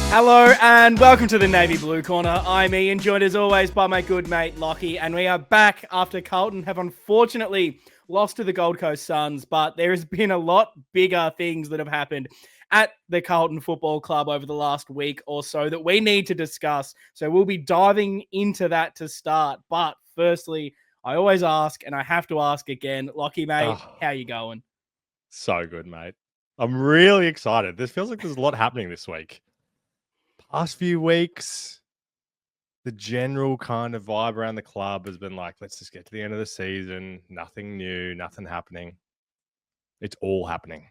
Hello and welcome to the Navy Blue Corner. I'm Ian, joined as always by my good mate Lockie, and we are back after Carlton have unfortunately lost to the Gold Coast Suns, but there has been a lot bigger things that have happened at the Carlton Football Club over the last week or so that we need to discuss. So we'll be diving into that to start. But firstly, I always ask, and I have to ask again, Lockie, mate, how you going? So good, mate. I'm really excited. This feels like there's a lot happening this week. Past few weeks, the general kind of vibe around the club has been like, let's just get to the end of the season. Nothing new, nothing happening. It's all happening.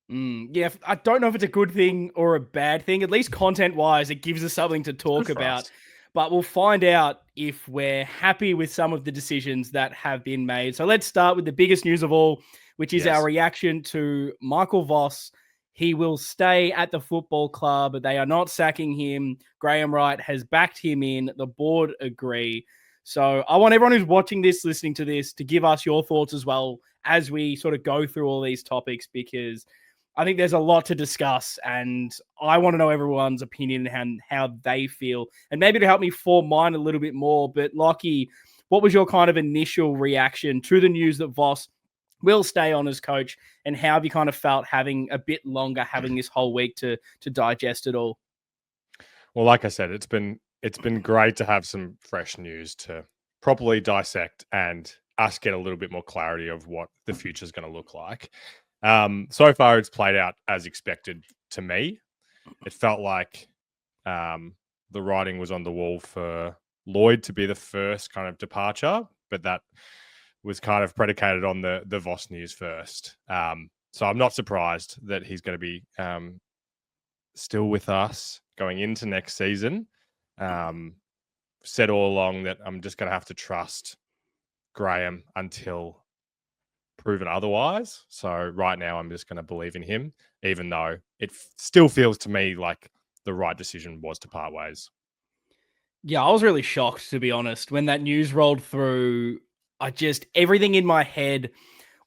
Yeah, I don't know if it's a good thing or a bad thing. At least content-wise, it gives us something to talk about. But we'll find out if we're happy with some of the decisions that have been made. So let's start with the biggest news of all, which is our reaction to Michael Voss. He will stay at the football club. They are not sacking him. Graham Wright has backed him in. The board agree. So I want everyone who's watching this, listening to this, to give us your thoughts as well as we sort of go through all these topics, because I think there's a lot to discuss, and I want to know everyone's opinion and how they feel, and maybe to help me form mine a little bit more. But Lockie, what was your kind of initial reaction to the news that Voss will stay on as coach, and how have you kind of felt having a bit longer, having this whole week to digest it all? Well, like I said, it's been great to have some fresh news to properly dissect and us get a little bit more clarity of what the future is going to look like. So far, it's played out as expected to me. It felt like the writing was on the wall for Lloyd to be the first kind of departure, but that was kind of predicated on the Voss news first. So I'm not surprised that he's going to be still with us going into next season. Said all along that I'm just going to have to trust Graham until proven otherwise. So right now I'm just going to believe in him, even though it still feels to me like the right decision was to part ways. Yeah, I was really shocked, to be honest, when that news rolled through. Everything in my head,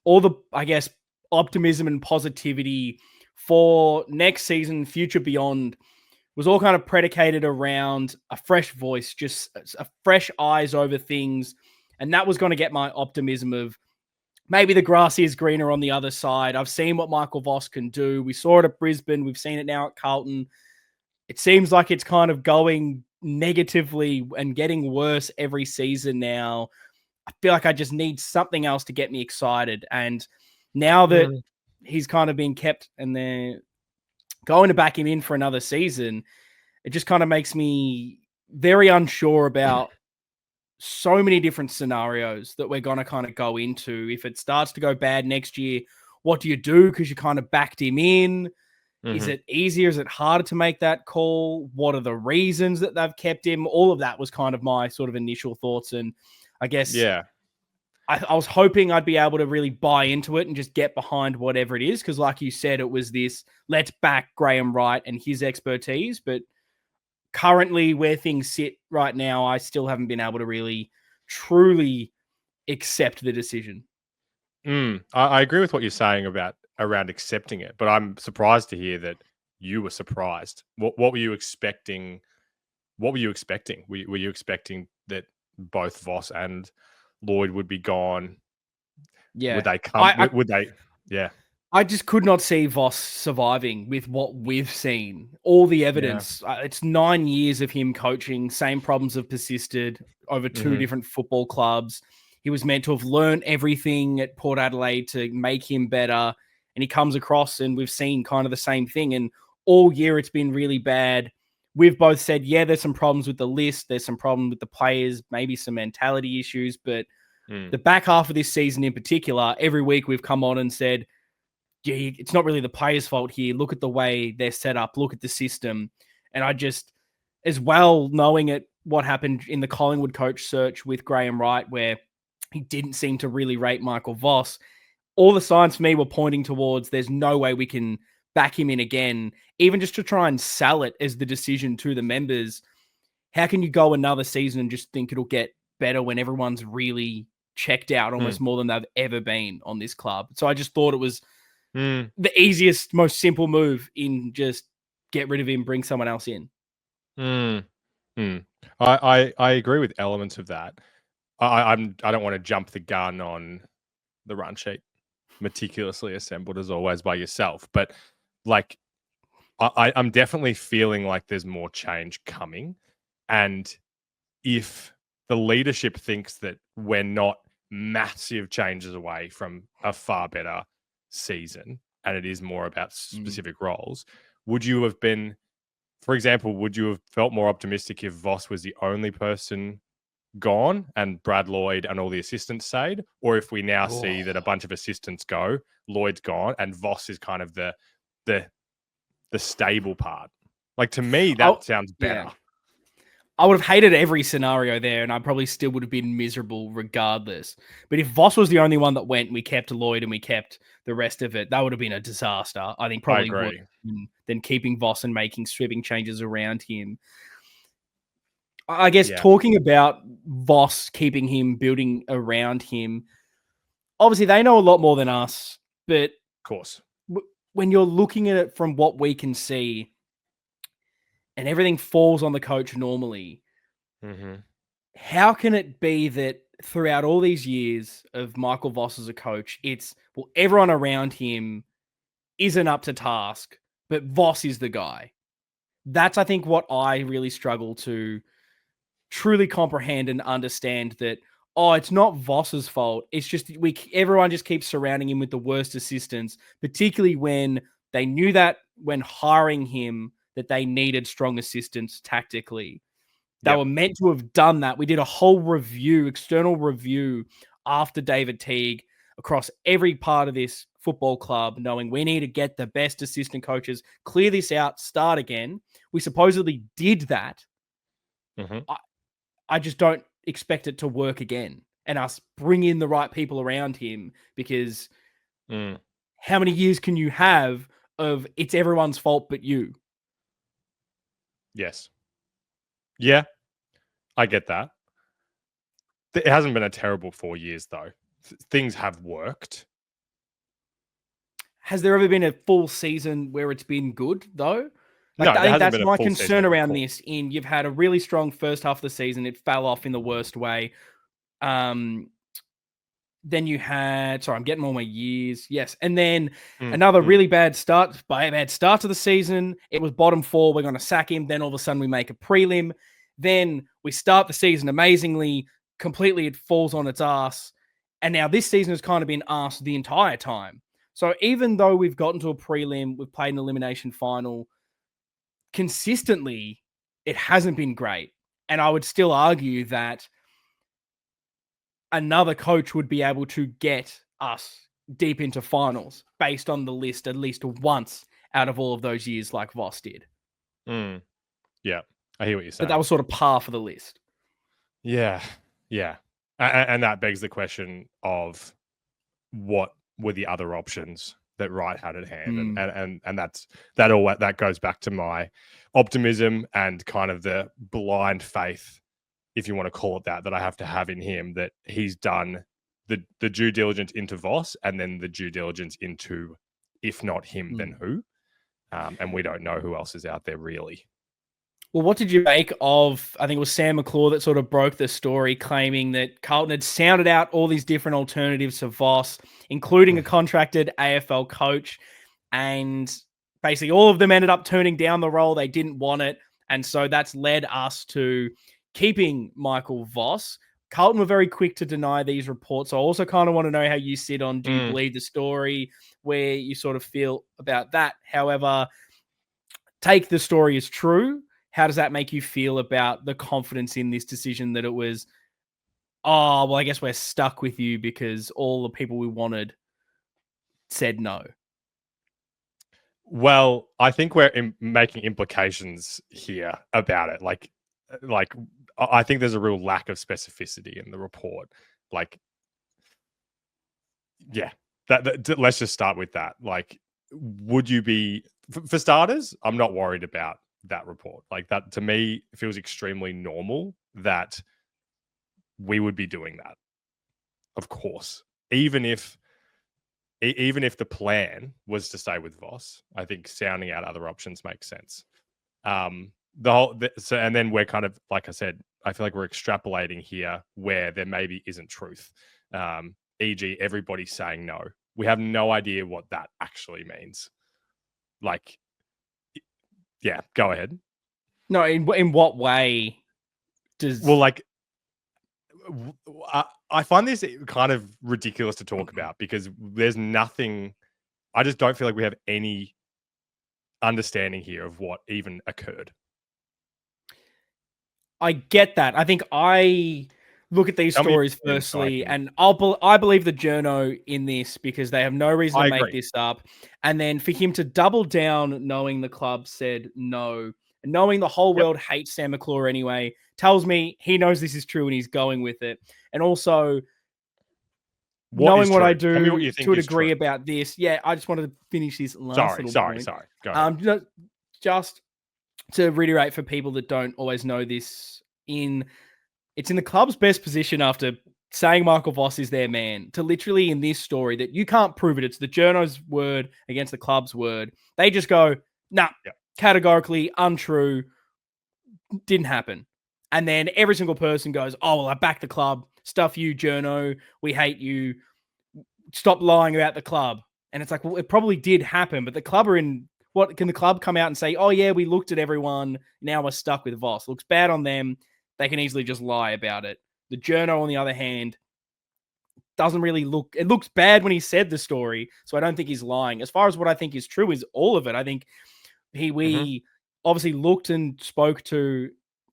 all the, I guess, optimism and positivity for next season, future beyond, was all kind of predicated around a fresh voice, just a fresh eyes over things. And that was going to get my optimism of maybe the grass is greener on the other side. I've seen what Michael Voss can do. We saw it at Brisbane. We've seen it now at Carlton. It seems like it's kind of going negatively and getting worse every season now. I feel like I just need something else to get me excited. And now that he's kind of been kept and they're going to back him in for another season, it just kind of makes me very unsure about so many different scenarios that we're going to kind of go into. If it starts to go bad next year, what do you do? Because you kind of backed him in. Is it easier? Is it harder to make that call? What are the reasons that they've kept him? All of that was kind of my sort of initial thoughts. And I guess I was hoping I'd be able to really buy into it and just get behind whatever it is. Because like you said, it was this, let's back Graham Wright and his expertise. But currently where things sit right now, I still haven't been able to really truly accept the decision. I agree with what you're saying around accepting it, but I'm surprised to hear that you were surprised. What were you expecting? What were you expecting? Were you expecting that both Voss and Lloyd would be gone? Yeah. Would they come? Would they? Yeah. I just could not see Voss surviving with what we've seen. All the evidence. It's 9 years of him coaching. Same problems have persisted over two different football clubs. He was meant to have learned everything at Port Adelaide to make him better. And he comes across and we've seen kind of the same thing. And all year it's been really bad. We've both said, yeah, there's some problems with the list. There's some problem with the players, maybe some mentality issues. But the back half of this season in particular, every week we've come on and said, yeah, it's not really the players' fault here. Look at the way they're set up. Look at the system. And I just, as well, knowing what happened in the Collingwood coach search with Graham Wright, where he didn't seem to really rate Michael Voss, all the signs for me were pointing towards there's no way we can back him in again, even just to try and sell it as the decision to the members. How can you go another season and just think it'll get better when everyone's really checked out almost more than they've ever been on this club? So I just thought it was the easiest, most simple move in just get rid of him, bring someone else in. Mm, mm. I agree with elements of that. I don't want to jump the gun on the run sheet, meticulously assembled as always by yourself, but like I'm definitely feeling like there's more change coming, and if the leadership thinks that we're not massive changes away from a far better season, and it is more about specific roles, would you have been, for example, would you have felt more optimistic if Voss was the only person gone and Brad Lloyd and all the assistants stayed, or if we now see that a bunch of assistants go, Lloyd's gone, and Voss is kind of the stable part? Like, to me, that sounds better. Yeah. I would have hated every scenario there, and I probably still would have been miserable regardless. But if Voss was the only one that went, and we kept Lloyd and we kept the rest of it, that would have been a disaster. I think probably I agree. than keeping Voss and making sweeping changes around him. I guess Yeah. talking about Voss, keeping him, building around him, obviously they know a lot more than us, but Of course. when you're looking at it from what we can see and everything falls on the coach normally, how can it be that throughout all these years of Michael Voss as a coach, it's, well, everyone around him isn't up to task, but Voss is the guy? That's, I think, what I really struggle to truly comprehend and understand, that, oh, it's not Voss's fault. It's just everyone just keeps surrounding him with the worst assistants, particularly when they knew that when hiring him that they needed strong assistants tactically. They were meant to have done that. We did a whole review, external review after David Teague across every part of this football club, knowing we need to get the best assistant coaches, clear this out, start again. We supposedly did that. I just don't expect it to work again and us bring in the right people around him, because how many years can you have of it's everyone's fault but you? Yes. Yeah, I get that. It hasn't been a terrible 4 years, though. Things have worked. Has there ever been a full season where it's been good, though? No, I think that's my full concern around this. You've had a really strong first half of the season. It fell off in the worst way. Then you had, sorry, I'm getting all my years. Yes. And then another really bad start to the season. It was bottom 4. We're going to sack him. Then all of a sudden we make a prelim. Then we start the season amazingly. Completely, it falls on its ass. And now this season has kind of been asked the entire time. So even though we've gotten to a prelim, we've played an elimination final, consistently, it hasn't been great. And I would still argue that another coach would be able to get us deep into finals based on the list at least once out of all of those years, like Voss did. Yeah, I hear what you're saying. But that was sort of par for the list. Yeah. And that begs the question of what were the other options that Wright had at hand, and that goes back to my optimism and kind of the blind faith, if you want to call it that I have to have in him, that he's done the due diligence into Voss and then the due diligence into, if not him, then who? And we don't know who else is out there really. Well, what did you make of, I think it was Sam McClure that sort of broke the story, claiming that Carlton had sounded out all these different alternatives to Voss, including a contracted AFL coach, and basically all of them ended up turning down the role. They didn't want it. And so that's led us to keeping Michael Voss. Carlton were very quick to deny these reports. So I also kind of want to know how you sit on, do you believe the story, where you sort of feel about that? However, take the story as true. How does that make you feel about the confidence in this decision, that it was, oh, well, I guess we're stuck with you because all the people we wanted said no? Well, I think we're making implications here about it. Like, I think there's a real lack of specificity in the report. Like, yeah, let's just start with that. Like, would you be, for starters, I'm not worried about that report. Like, that to me feels extremely normal that we would be doing that. Of course, even if even if the plan was to stay with Voss, I think sounding out other options makes sense. And then we're kind of, like I said, I feel like we're extrapolating here where there maybe isn't truth. E.g., everybody's saying no. We have no idea what that actually means. Like, yeah, go ahead. No, in what way does? Well, like, I find this kind of ridiculous to talk about because there's nothing. I just don't feel like we have any understanding here of what even occurred. I get that. I think I look at these Tell me your stories opinion so I firstly, can. and I believe the journo in this because they have no reason I to make agree. this up. And then for him to double down, knowing the club said no, and knowing the whole Yep. world hates Sam McClure anyway, tells me he knows this is true and he's going with it. And also, knowing what I Tell me what do you to think a is degree true. about this, yeah, I just wanted to finish this last little point. Sorry. Go ahead. Just to reiterate for people that don't always know this, it's in the club's best position after saying Michael Voss is their man to literally in this story that you can't prove it. It's the journo's word against the club's word. They just go, nah, categorically untrue, didn't happen. And then every single person goes, oh, well, I back the club. Stuff you, journo. We hate you. Stop lying about the club. And it's like, well, it probably did happen, but the club are in. What can the club come out and say? Oh, yeah, we looked at everyone. Now we're stuck with Voss. Looks bad on them. They can easily just lie about it. The journo, on the other hand, doesn't really look. It looks bad when he said the story, so I don't think he's lying. As far as what I think is true is all of it. I think we obviously looked and spoke to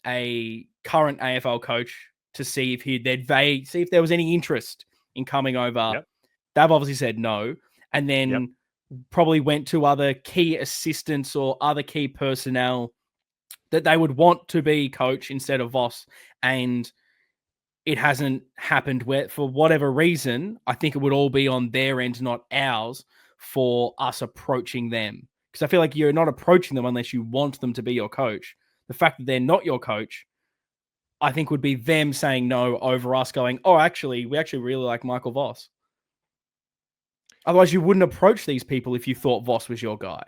a current AFL coach to see if see if there was any interest in coming over. Yep. They've obviously said no, and then probably went to other key assistants or other key personnel that they would want to be coach instead of Voss, and it hasn't happened where, for whatever reason, I think it would all be on their end, not ours, for us approaching them. Because I feel like you're not approaching them unless you want them to be your coach. The fact that they're not your coach, I think would be them saying no over us going, oh, actually, we actually really like Michael Voss. Otherwise, you wouldn't approach these people if you thought Voss was your guy.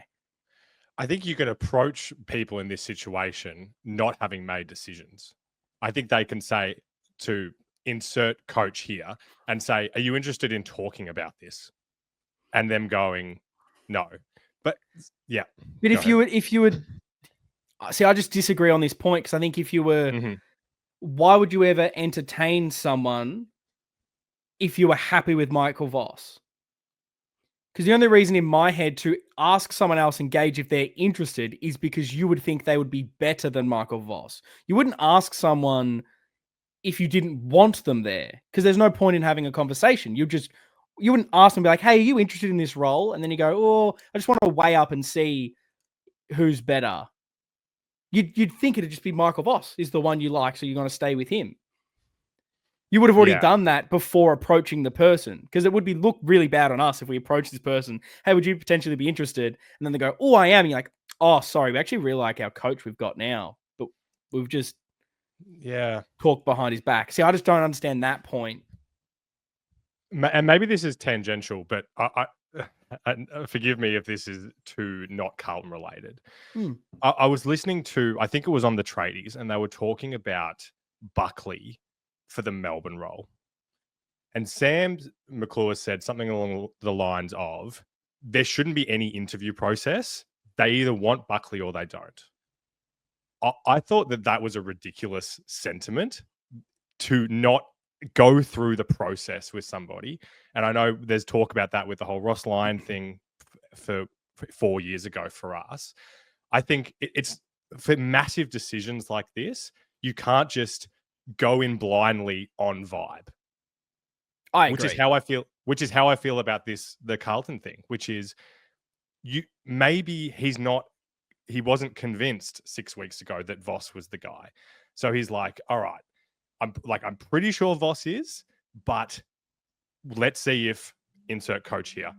I think you can approach people in this situation not having made decisions. I think they can say to insert coach here and say, are you interested in talking about this? And them going, no. But yeah. But if you would see, I just disagree on this point because I think if you were, why would you ever entertain someone if you were happy with Michael Voss? Because the only reason in my head to ask someone else engage if they're interested is because you would think they would be better than Michael Voss. You wouldn't ask someone if you didn't want them there because there's no point in having a conversation. You wouldn't ask them, be like, hey, are you interested in this role? And then you go, oh, I just want to weigh up and see who's better. You'd think it'd just be Michael Voss is the one you like, so you're going to stay with him. You would have already done that before approaching the person because it would look really bad on us if we approach this person. Hey, would you potentially be interested? And then they go, oh, I am. And you're like, oh, sorry. We actually really like our coach we've got now, but we've just talked behind his back. See, I just don't understand that point. And maybe this is tangential, but I forgive me if this is too not Carlton related. I was listening to, I think it was on the Tradies, and they were talking about Buckley for the Melbourne role. And Sam McClure said something along the lines of, there shouldn't be any interview process. They either want Buckley or they don't. I thought that was a ridiculous sentiment to not go through the process with somebody. And I know there's talk about that with the whole Ross Lyon thing for 4 years ago for us. I think it's for massive decisions like this, you can't just go in blindly on vibe. I agree. Which is how I feel about the Carlton thing, which is he wasn't convinced 6 weeks ago that Voss was the guy. So he's like, all right, I'm pretty sure Voss is, but let's see if insert coach here,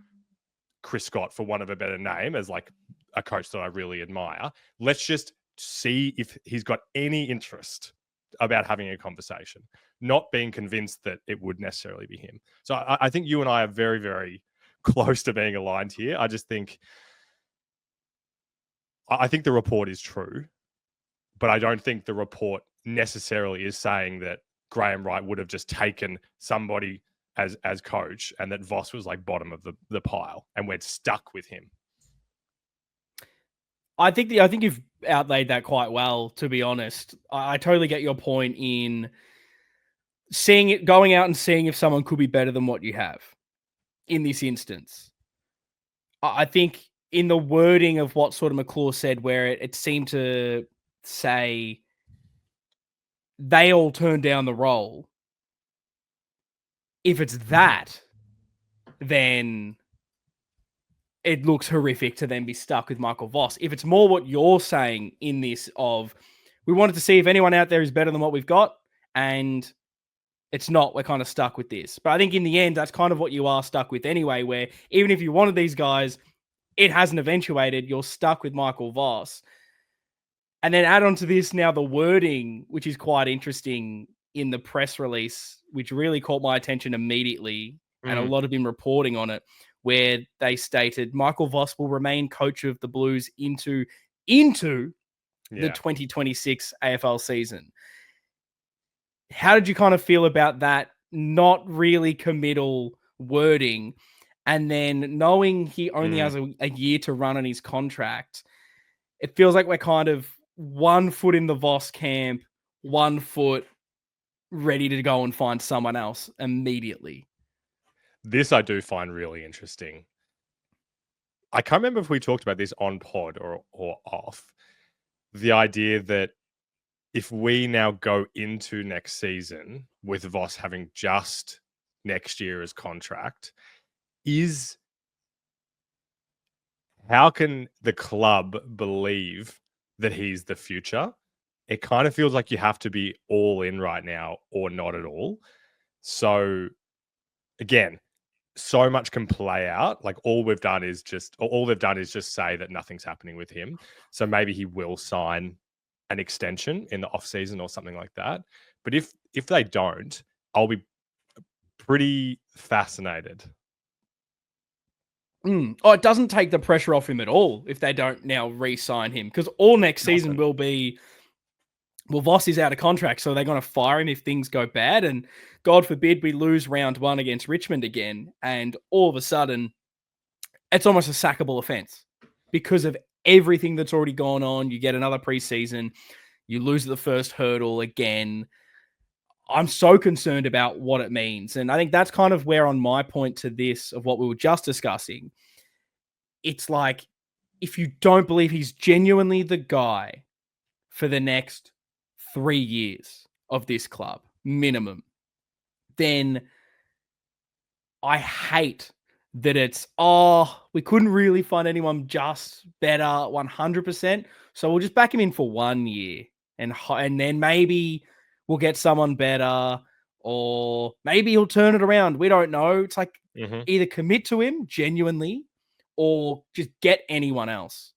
Chris Scott, for want of a better name, as like a coach that I really admire. Let's just see if he's got any interest about having a conversation, not being convinced that it would necessarily be him. So I think you and I are very, very close to being aligned here. I just think the report is true, but I don't think the report necessarily is saying that Graham Wright would have just taken somebody as coach and that Voss was like bottom of the pile and we're stuck with him. I think you've outlaid that quite well, to be honest. I totally get your point in seeing it, going out and seeing if someone could be better than what you have in this instance. I think in the wording of what sort of McClure said, where it seemed to say they all turned down the role. If it's that, then it looks horrific to then be stuck with Michael Voss. If it's more what you're saying in this of, we wanted to see if anyone out there is better than what we've got, and it's not, we're kind of stuck with this. But I think in the end, that's kind of what you are stuck with anyway, where even if you wanted these guys, it hasn't eventuated, you're stuck with Michael Voss. And then add on to this now the wording, which is quite interesting in the press release, which really caught my attention immediately, and a lot of been reporting on it, where they stated Michael Voss will remain coach of the Blues into the 2026 AFL season. How did you kind of feel about that not really committal wording? And then knowing he only has a year to run on his contract, it feels like we're kind of 1 foot in the Voss camp, 1 foot ready to go and find someone else immediately. This I do find really interesting. I can't remember if we talked about this on pod or off. The idea that if we now go into next season with Voss having just next year as contract, how can the club believe that he's the future? It kind of feels like you have to be all in right now or not at all. So again, so much can play out. Like all they've done is just say that nothing's happening with him. So maybe he will sign an extension in the off season or something like that. But if they don't, I'll be pretty fascinated. Oh, it doesn't take the pressure off him at all if they don't now re-sign him, because all next season will be, well, Voss is out of contract, so they're going to fire him if things go bad. And God forbid we lose round 1 against Richmond again. And all of a sudden, it's almost a sackable offense because of everything that's already gone on. You get another preseason, you lose the first hurdle again. I'm so concerned about what it means. And I think that's kind of where, on my point to this, of what we were just discussing, it's like, if you don't believe he's genuinely the guy for the next 3 years of this club, minimum, then I hate that it's, we couldn't really find anyone just better 100%. So we'll just back him in for 1 year and then maybe we'll get someone better, or maybe he'll turn it around. We don't know. It's like either commit to him genuinely or just get anyone else,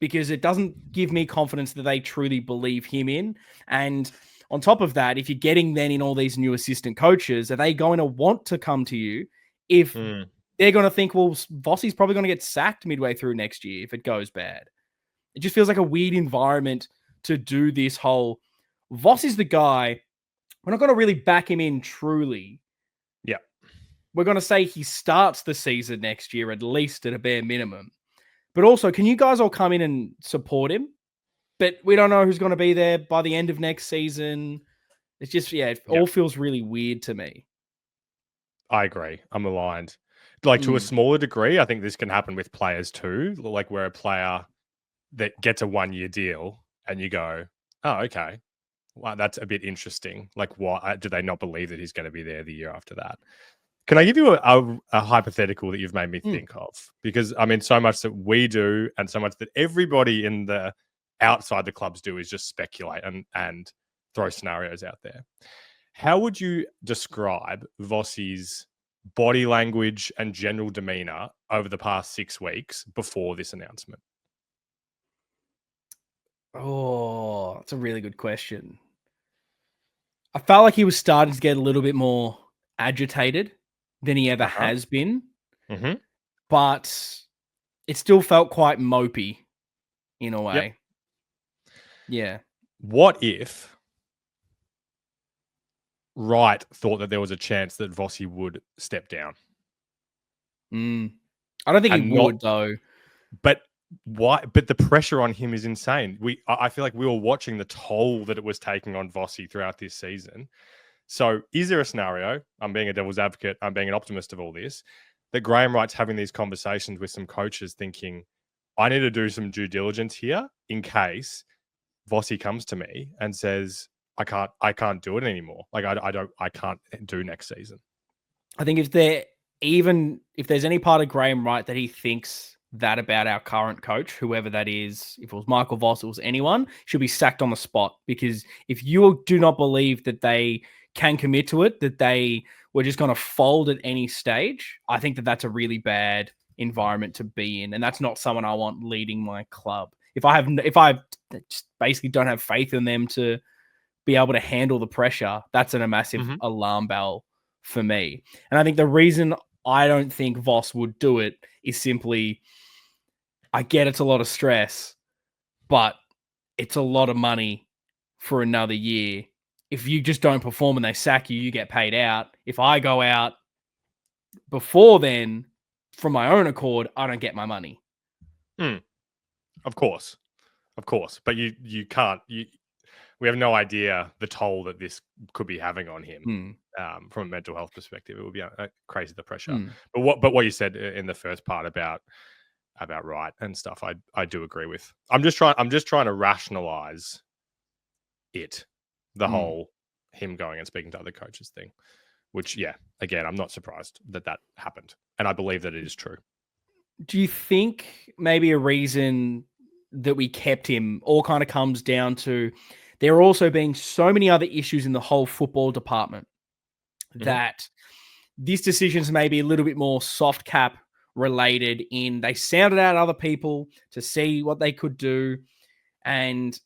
because it doesn't give me confidence that they truly believe him in. And on top of that, if you're getting then in all these new assistant coaches, are they going to want to come to you if they're going to think, well, Vossi's probably going to get sacked midway through next year if it goes bad? It just feels like a weird environment to do this whole, Voss is the guy. We're not going to really back him in truly. Yeah. We're going to say he starts the season next year, at least at a bare minimum. But also, can you guys all come in and support him? But we don't know who's going to be there by the end of next season. It's just, it all feels really weird to me. I agree. I'm aligned. Like to a smaller degree, I think this can happen with players too. Like where a player that gets a 1 year deal and you go, oh, okay. Well, that's a bit interesting. Like, why do they not believe that he's going to be there the year after that? Can I give you a hypothetical that you've made me think of? Because I mean, so much that we do and so much that everybody in the outside the clubs do is just speculate and throw scenarios out there. How would you describe Vossi's body language and general demeanor over the past 6 weeks before this announcement? Oh, that's a really good question. I felt like he was starting to get a little bit more agitated than he ever has been. Mm-hmm. but it still felt quite mopey in a Yep. way. Yeah. What if Wright thought that there was a chance that Vossi would step down? I don't think he And not, would, though. but why? But the pressure on him is insane. I feel like we were watching the toll that it was taking on Vossi throughout this season. So, is there a scenario? I'm being a devil's advocate. I'm being an optimist of all this. That Graham Wright's having these conversations with some coaches, thinking, "I need to do some due diligence here in case Vossi comes to me and says, I can't do it anymore. Like I can't do next season." I think if there's any part of Graham Wright that he thinks that about our current coach, whoever that is, if it was Michael Voss, it was anyone, should be sacked on the spot. Because if you do not believe that they can commit to it, that they were just going to fold at any stage, I think that that's a really bad environment to be in, and that's not someone I want leading my club. If I just basically don't have faith in them to be able to handle the pressure, that's a massive Mm-hmm. alarm bell for me. And I think the reason I don't think Voss would do it is simply, I get it's a lot of stress, but it's a lot of money for another year. If you just don't perform and they sack you, you get paid out. If I go out before then, from my own accord, I don't get my money. Of course, but you can't. We have no idea the toll that this could be having on him. From a mental health perspective, it would be crazy, the pressure. But what you said in the first part about Wright and stuff, I do agree with. I'm just trying to rationalize the whole him going and speaking to other coaches thing. Which, yeah, again, I'm not surprised that happened, and I believe that it is true. Do you think maybe a reason that we kept him all kind of comes down to there are also being so many other issues in the whole football department that this decision's maybe a little bit more soft cap related in they sounded out other people to see what they could do, and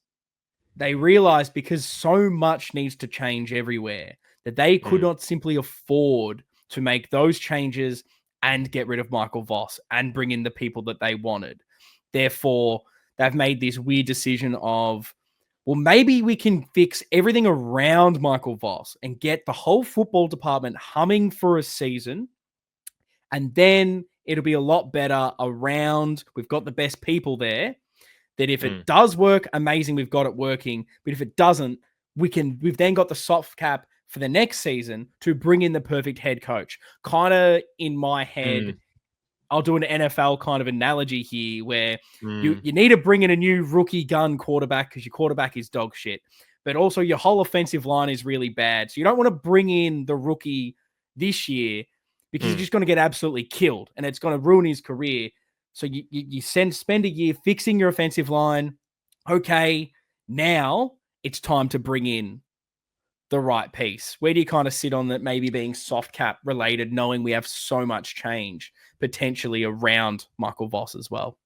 they realized because so much needs to change everywhere that they could not simply afford to make those changes and get rid of Michael Voss and bring in the people that they wanted. Therefore, they've made this weird decision of, well, maybe we can fix everything around Michael Voss and get the whole football department humming for a season. And then it'll be a lot better around. We've got the best people there. That if it does work, amazing, we've got it working. But if it doesn't, we've then got the soft cap for the next season to bring in the perfect head coach. Kind of in my head, I'll do an NFL kind of analogy here where you need to bring in a new rookie gun quarterback because your quarterback is dog shit. But also your whole offensive line is really bad. So you don't want to bring in the rookie this year because he's just going to get absolutely killed and it's going to ruin his career. So you spend a year fixing your offensive line. Okay, now it's time to bring in the right piece. Where do you kind of sit on that maybe being soft cap related, knowing we have so much change potentially around Michael Voss as well?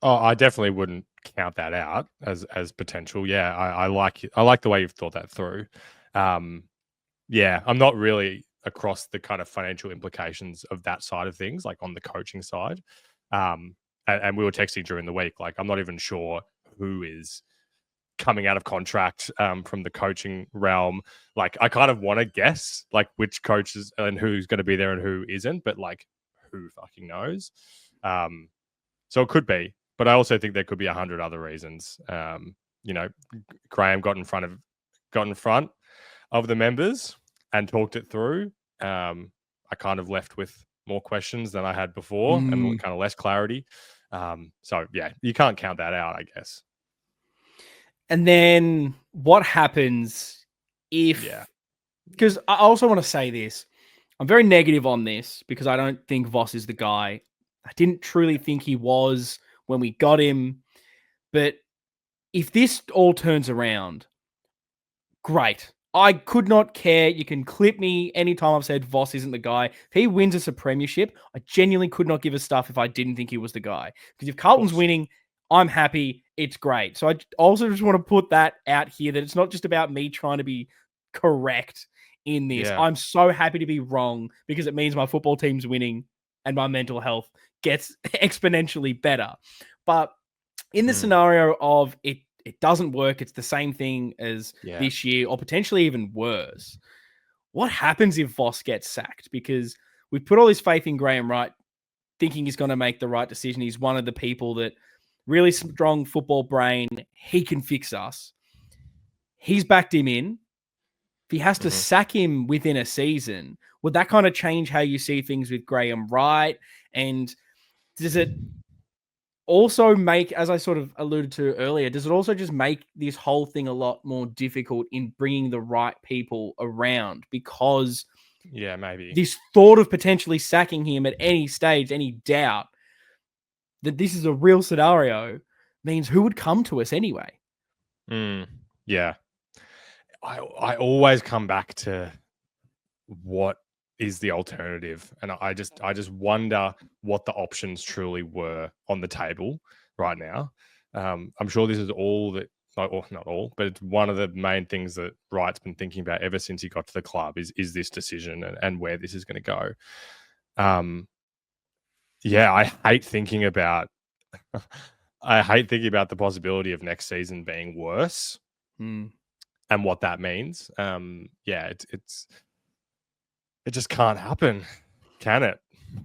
Oh, I definitely wouldn't count that out as potential. Yeah, I like the way you've thought that through. Yeah, I'm not really across the kind of financial implications of that side of things, like on the coaching side. And we were texting during the week, like I'm not even sure who is coming out of contract from the coaching realm. Like I kind of want to guess like which coaches and who's going to be there and who isn't, but like who fucking knows? So it could be, but I also think there could be 100 other reasons. Graham got in front of the members and talked it through. I kind of left with more questions than I had before and kind of less clarity. So yeah, you can't count that out, I guess. And then what happens if, because I also want to say this, I'm very negative on this because I don't think Voss is the guy. I didn't truly think he was when we got him. But if this all turns around, great. I could not care. You can clip me anytime I've said Voss isn't the guy. If he wins us a premiership, I genuinely could not give a stuff if I didn't think he was the guy. Because if Carlton's winning, I'm happy. It's great. So I also just want to put that out here that it's not just about me trying to be correct in this. Yeah. I'm so happy to be wrong because it means my football team's winning and my mental health gets exponentially better. But in the Mm. scenario of it doesn't work, it's the same thing as Yeah. this year, or potentially even worse. What happens if Voss gets sacked? Because we put all this faith in Graham Wright, thinking he's going to make the right decision. He's one of the people that really strong football brain. He can fix us. He's backed him in. If he has to sack him within a season, would that kind of change how you see things with Graham Wright? And does it also make, as I sort of alluded to earlier, does it also just make this whole thing a lot more difficult in bringing the right people around? Because Yeah, maybe. this thought of potentially sacking him at any stage, any doubt that this is a real scenario, means who would come to us anyway? Yeah. I always come back to what is the alternative, and I just wonder what the options truly were on the table right now. I'm sure this is all that, or not all, but it's one of the main things that Wright's been thinking about ever since he got to the club is this decision and where this is going to go. Yeah, I hate thinking about the possibility of next season being worse and what that means. Yeah, it just can't happen, can it?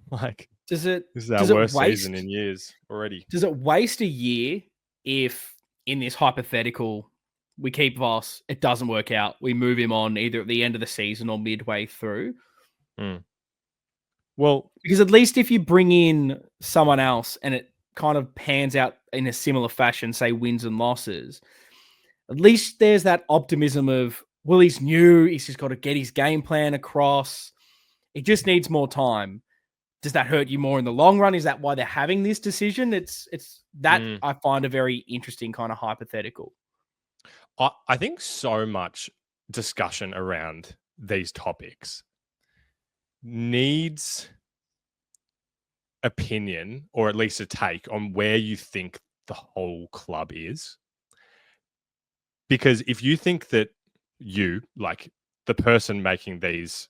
Like, Does it this is our does it worst waste season in years already. does it waste a year if in this hypothetical we keep Voss, it doesn't work out, we move him on either at the end of the season or midway through? Well, Because at least if you bring in someone else and it kind of pans out in a similar fashion, say wins and losses, at least there's that optimism of, well, he's new, he's just got to get his game plan across. It just needs more time. Does that hurt you more in the long run? Is that why they're having this decision? It's that I find a very interesting kind of hypothetical. I think so much discussion around these topics needs opinion, or at least a take on where you think the whole club is. Because if you think that you, like the person making these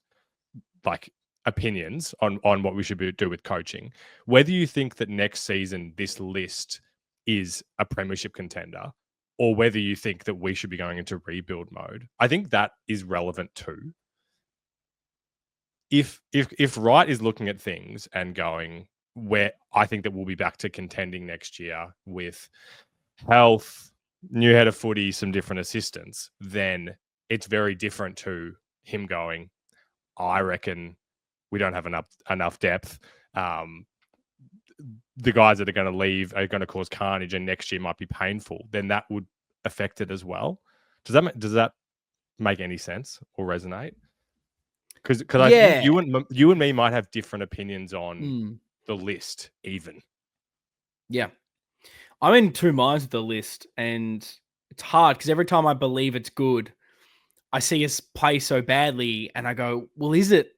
like opinions on what we should do with coaching, whether you think that next season this list is a premiership contender, or whether you think that we should be going into rebuild mode, I think that is relevant too. If Wright is looking at things and going, where I think that we'll be back to contending next year with health, new head of footy, some different assistants, then it's very different to him going, I reckon we don't have enough depth. The guys that are going to leave are going to cause carnage, and next year might be painful. Then that would affect it as well. Does that make any sense or resonate? Because I think you and me might have different opinions on the list, even. Yeah, I'm in two minds with the list, and it's hard because every time I believe it's good, I see us play so badly, and I go, well, is it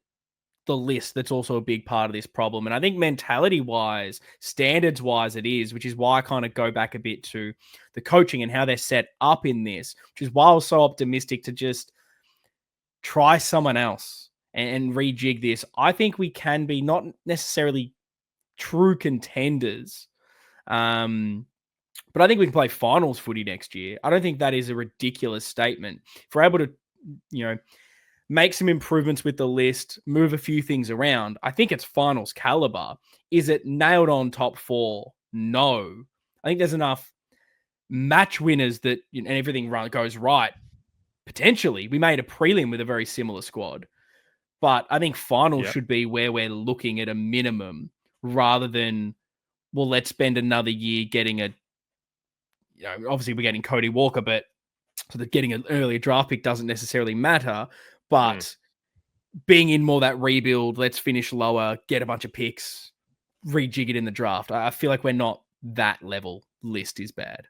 the list that's also a big part of this problem? And I think mentality-wise, standards-wise, it is, which is why I kind of go back a bit to the coaching and how they're set up in this, which is why I was so optimistic to just try someone else and rejig this. I think we can be not necessarily true contenders, but I think we can play finals footy next year. I don't think that is a ridiculous statement. If we're able to, make some improvements with the list, move a few things around, I think it's finals caliber. Is it nailed on top four? No. I think there's enough match winners that, and everything goes right. Potentially, we made a prelim with a very similar squad. But I think finals should be where we're looking at a minimum, rather than, well, let's spend another year getting obviously we're getting Cody Walker, but so that getting an earlier draft pick doesn't necessarily matter. But being in more that rebuild, let's finish lower, get a bunch of picks, rejig it in the draft. I feel like we're not that level. List is bad.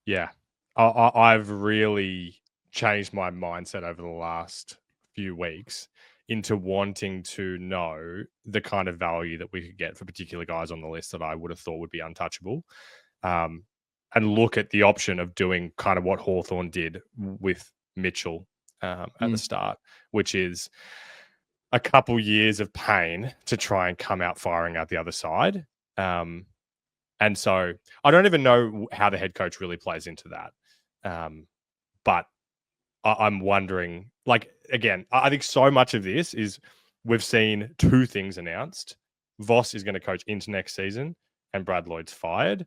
Yeah. I've really changed my mindset over the last few weeks into wanting to know the kind of value that we could get for particular guys on the list that I would have thought would be untouchable. And look at the option of doing kind of what Hawthorn did with Mitchell at the start, which is a couple years of pain to try and come out firing out the other side. And so I don't even know how the head coach really plays into that. But I'm wondering, like, again, I think so much of this is we've seen two things announced. Voss is going to coach into next season and Brad Lloyd's fired.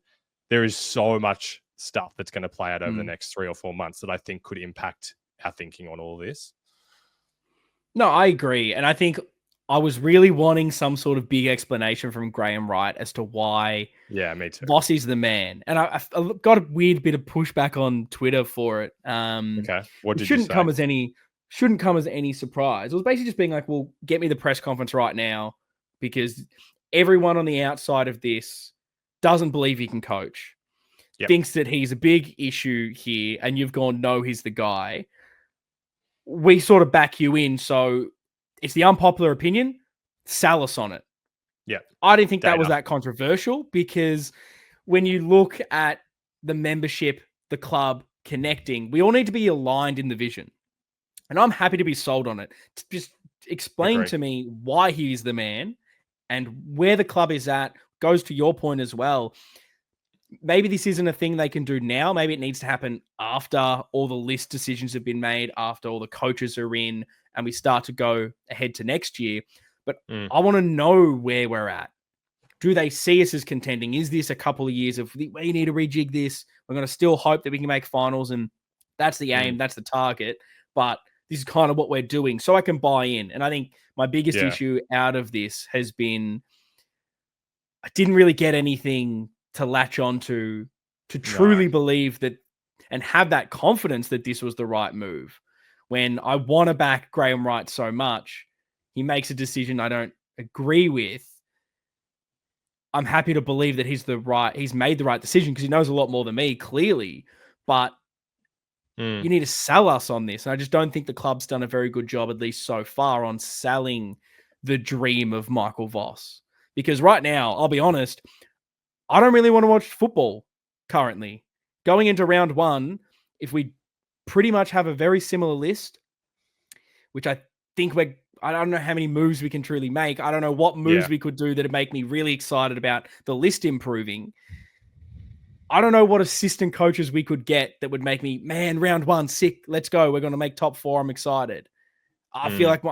There is so much stuff that's going to play out over the next 3 or 4 months that I think could impact our thinking on all this. No, I agree. And I think I was really wanting some sort of big explanation from Graham Wright as to why me too. Voss is the man. And I got a weird bit of pushback on Twitter for it. Okay. What did you shouldn't say? Shouldn't come as any surprise. It was basically just being like, well, get me the press conference right now, because everyone on the outside of this doesn't believe he can coach. Yep. Thinks that he's a big issue here, and you've gone, no, he's the guy. We sort of back you in, so it's the unpopular opinion. Sell us on it. Yeah, I didn't think that was that controversial, because when you look at the membership, the club connecting, we all need to be aligned in the vision. And I'm happy to be sold on it. Just explain to me why he's the man and where the club is at. Goes to your point as well. Maybe this isn't a thing they can do now. Maybe it needs to happen after all the list decisions have been made, after all the coaches are in, and we start to go ahead to next year. But I want to know where we're at. Do they see us as contending? Is this a couple of years of, we need to rejig this? We're going to still hope that we can make finals, and that's the aim, that's the target. But this is kind of what we're doing, so I can buy in. And I think my biggest issue out of this has been I didn't really get anything to latch onto to truly believe that and have that confidence that this was the right move. When I want to back Graham Wright so much, he makes a decision I don't agree with. I'm happy to believe that he's made the right decision, because he knows a lot more than me, clearly. But you need to sell us on this. And I just don't think the club's done a very good job, at least so far, on selling the dream of Michael Voss. Because right now, I'll be honest, I don't really want to watch football currently. Going into round one, if we pretty much have a very similar list, which I think I don't know how many moves we can truly make. I don't know what moves we could do that would make me really excited about the list improving. I don't know what assistant coaches we could get that would make me, man, round one, sick. Let's go. We're going to make top 4. I'm excited. I feel like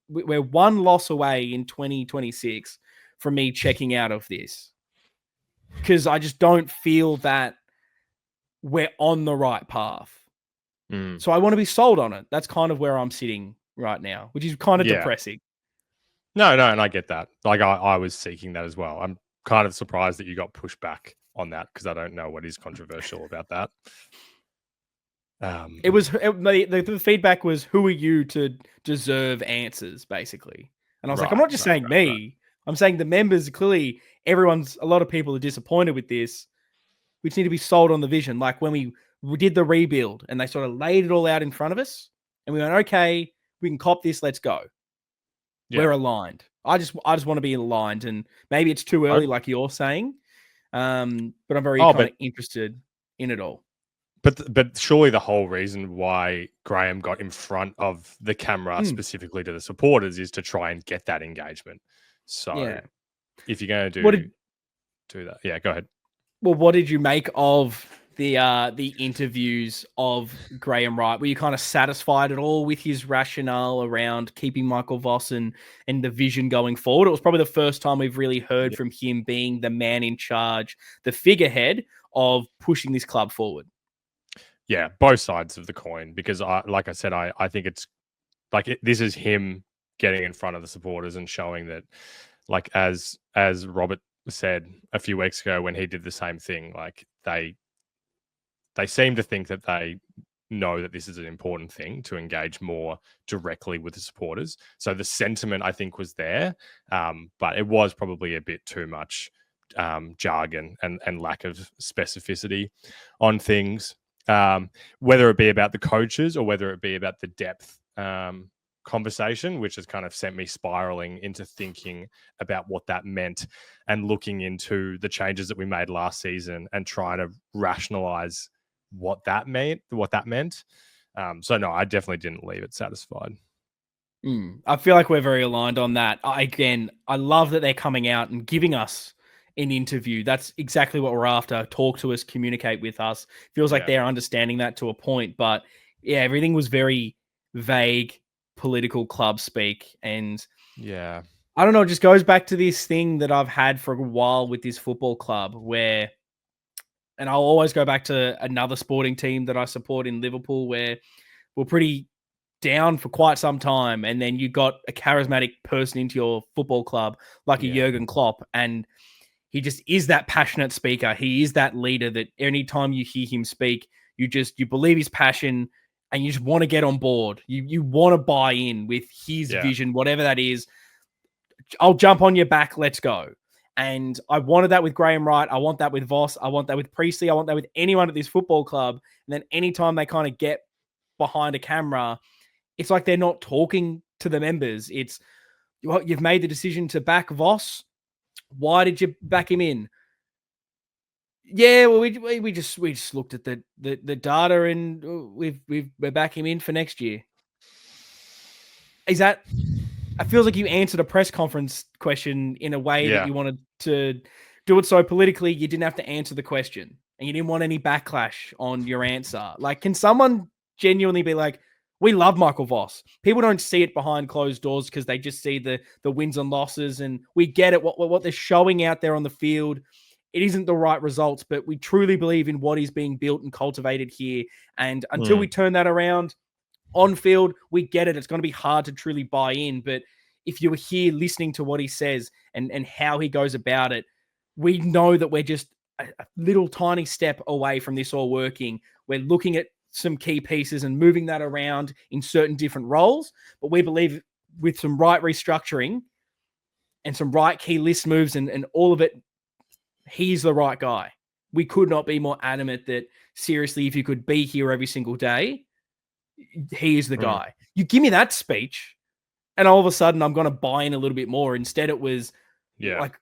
we're one loss away in 2026 from me checking out of this, because I just don't feel that we're on the right path. So I want to be sold on it. That's kind of where I'm sitting right now, which is kind of depressing. No, and I get that. Like I was seeking that as well. I'm kind of surprised that you got pushed back on that, because I don't know what is controversial about that. The feedback was, who are you to deserve answers, basically? And I was like, I'm not just saying me. I'm saying the members. Clearly, a lot of people are disappointed with this. We just need to be sold on the vision. Like when we did the rebuild and they sort of laid it all out in front of us, and we went, okay, we can cop this. Let's go. Yeah. We're aligned. I just want to be aligned, and maybe it's too early, like you're saying. But I'm very kind of interested in it all. But surely the whole reason why Graham got in front of the camera specifically to the supporters is to try and get that engagement. So if you're going to do that, go ahead. Well, what did you make of the interviews of Graham Wright? Were you kind of satisfied at all with his rationale around keeping Michael Voss and the vision going forward? It was probably the first time we've really heard from him being the man in charge, the figurehead of pushing this club forward. Yeah, both sides of the coin, because I think it's like this is him getting in front of the supporters and showing that, like as Robert said a few weeks ago when he did the same thing, like they seem to think that they know that this is an important thing to engage more directly with the supporters. So the sentiment, I think, was there, but it was probably a bit too much jargon and lack of specificity on things. Whether it be about the coaches or whether it be about the depth conversation, which has kind of sent me spiraling into thinking about what that meant and looking into the changes that we made last season and trying to rationalize what that meant. So no, I definitely didn't leave it satisfied. I feel like we're very aligned on that. I love that they're coming out and giving us an interview. That's exactly what we're after. Talk to us, communicate with us. Feels like Yeah. they're understanding that to a point. But yeah, everything was very vague, political club speak. And Yeah. I don't know, it just goes back to this thing that I've had for a while with this football club where, and I'll always go back to another sporting team that I support in Liverpool where we're pretty down for quite some time, and then you got a charismatic person into your football club like a Yeah. Jurgen Klopp, and he just is that passionate speaker. He is that leader that anytime you hear him speak, you believe his passion and you just want to get on board. You want to buy in with his Yeah. vision, whatever that is. I'll jump on your back. Let's go. And I wanted that with Graham Wright. I want that with Voss. I want that with Priestley. I want that with anyone at this football club. And then anytime they kind of get behind a camera, it's like they're not talking to the members. It's, well, you've made the decision to back Voss. Why did you back him in? Yeah, well, we just looked at the data and we're backing him in for next year. Is that? It feels like you answered a press conference question in a way that you wanted to do it so politically you didn't have to answer the question and you didn't want any backlash on your answer. Like, can someone genuinely be like, we love Michael Voss. People don't see it behind closed doors because they just see the wins and losses, and we get it. What they're showing out there on the field, it isn't the right results, but we truly believe in what is being built and cultivated here. And until we turn that around, on field, we get it. It's going to be hard to truly buy in. But if you were here listening to what he says and how he goes about it, we know that we're just a little tiny step away from this all working. We're looking at some key pieces and moving that around in certain different roles. But we believe with some right restructuring and some right key list moves and all of it, he's the right guy. We could not be more adamant that, seriously, if you could be here every single day, he is the guy. You give me that speech, and all of a sudden I'm going to buy in a little bit more. Instead, it was like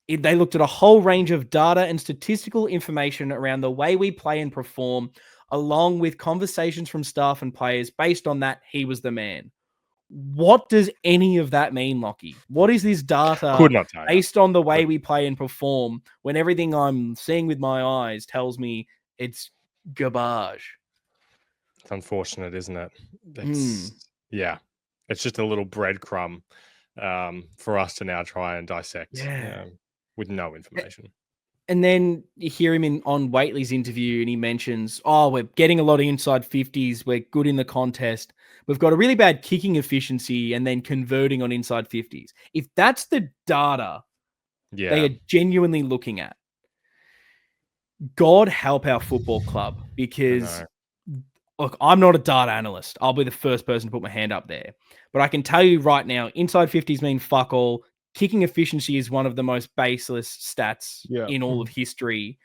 they looked at a whole range of data and statistical information around the way we play and perform, along with conversations from staff and players. Based on that, he was the man. What does any of that mean, Lockie? What is this data Could not tell you. based on the way we play and perform when everything I'm seeing with my eyes tells me it's garbage? It's unfortunate, isn't it? It's just a little breadcrumb for us to now try and dissect with no information. And then you hear him on Waitley's interview and he mentions, oh, we're getting a lot of inside 50s. We're good in the contest. We've got a really bad kicking efficiency and then converting on inside 50s. If that's the data they are genuinely looking at, God help our football club, because look, I'm not a data analyst. I'll be the first person to put my hand up there. But I can tell you right now, inside 50s mean fuck all. Kicking efficiency is one of the most baseless stats in all of history.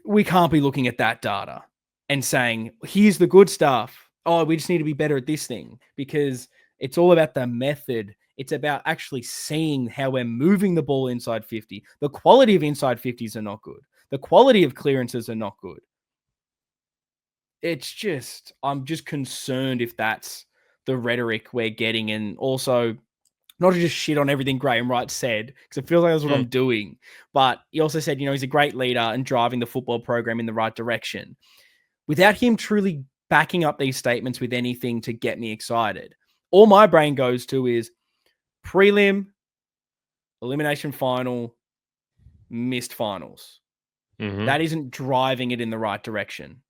We can't be looking at that data and saying, here's the good stuff. Oh, we just need to be better at this thing, because it's all about the method. It's about actually seeing how we're moving the ball inside 50. The quality of inside 50s are not good. The quality of clearances are not good. It's just, I'm just concerned if that's the rhetoric we're getting. And also, not to just shit on everything Graham Wright said, because it feels like that's what I'm doing. But he also said, he's a great leader and driving the football program in the right direction. Without him truly backing up these statements with anything to get me excited, all my brain goes to is prelim, elimination final, missed finals. That isn't driving it in the right direction.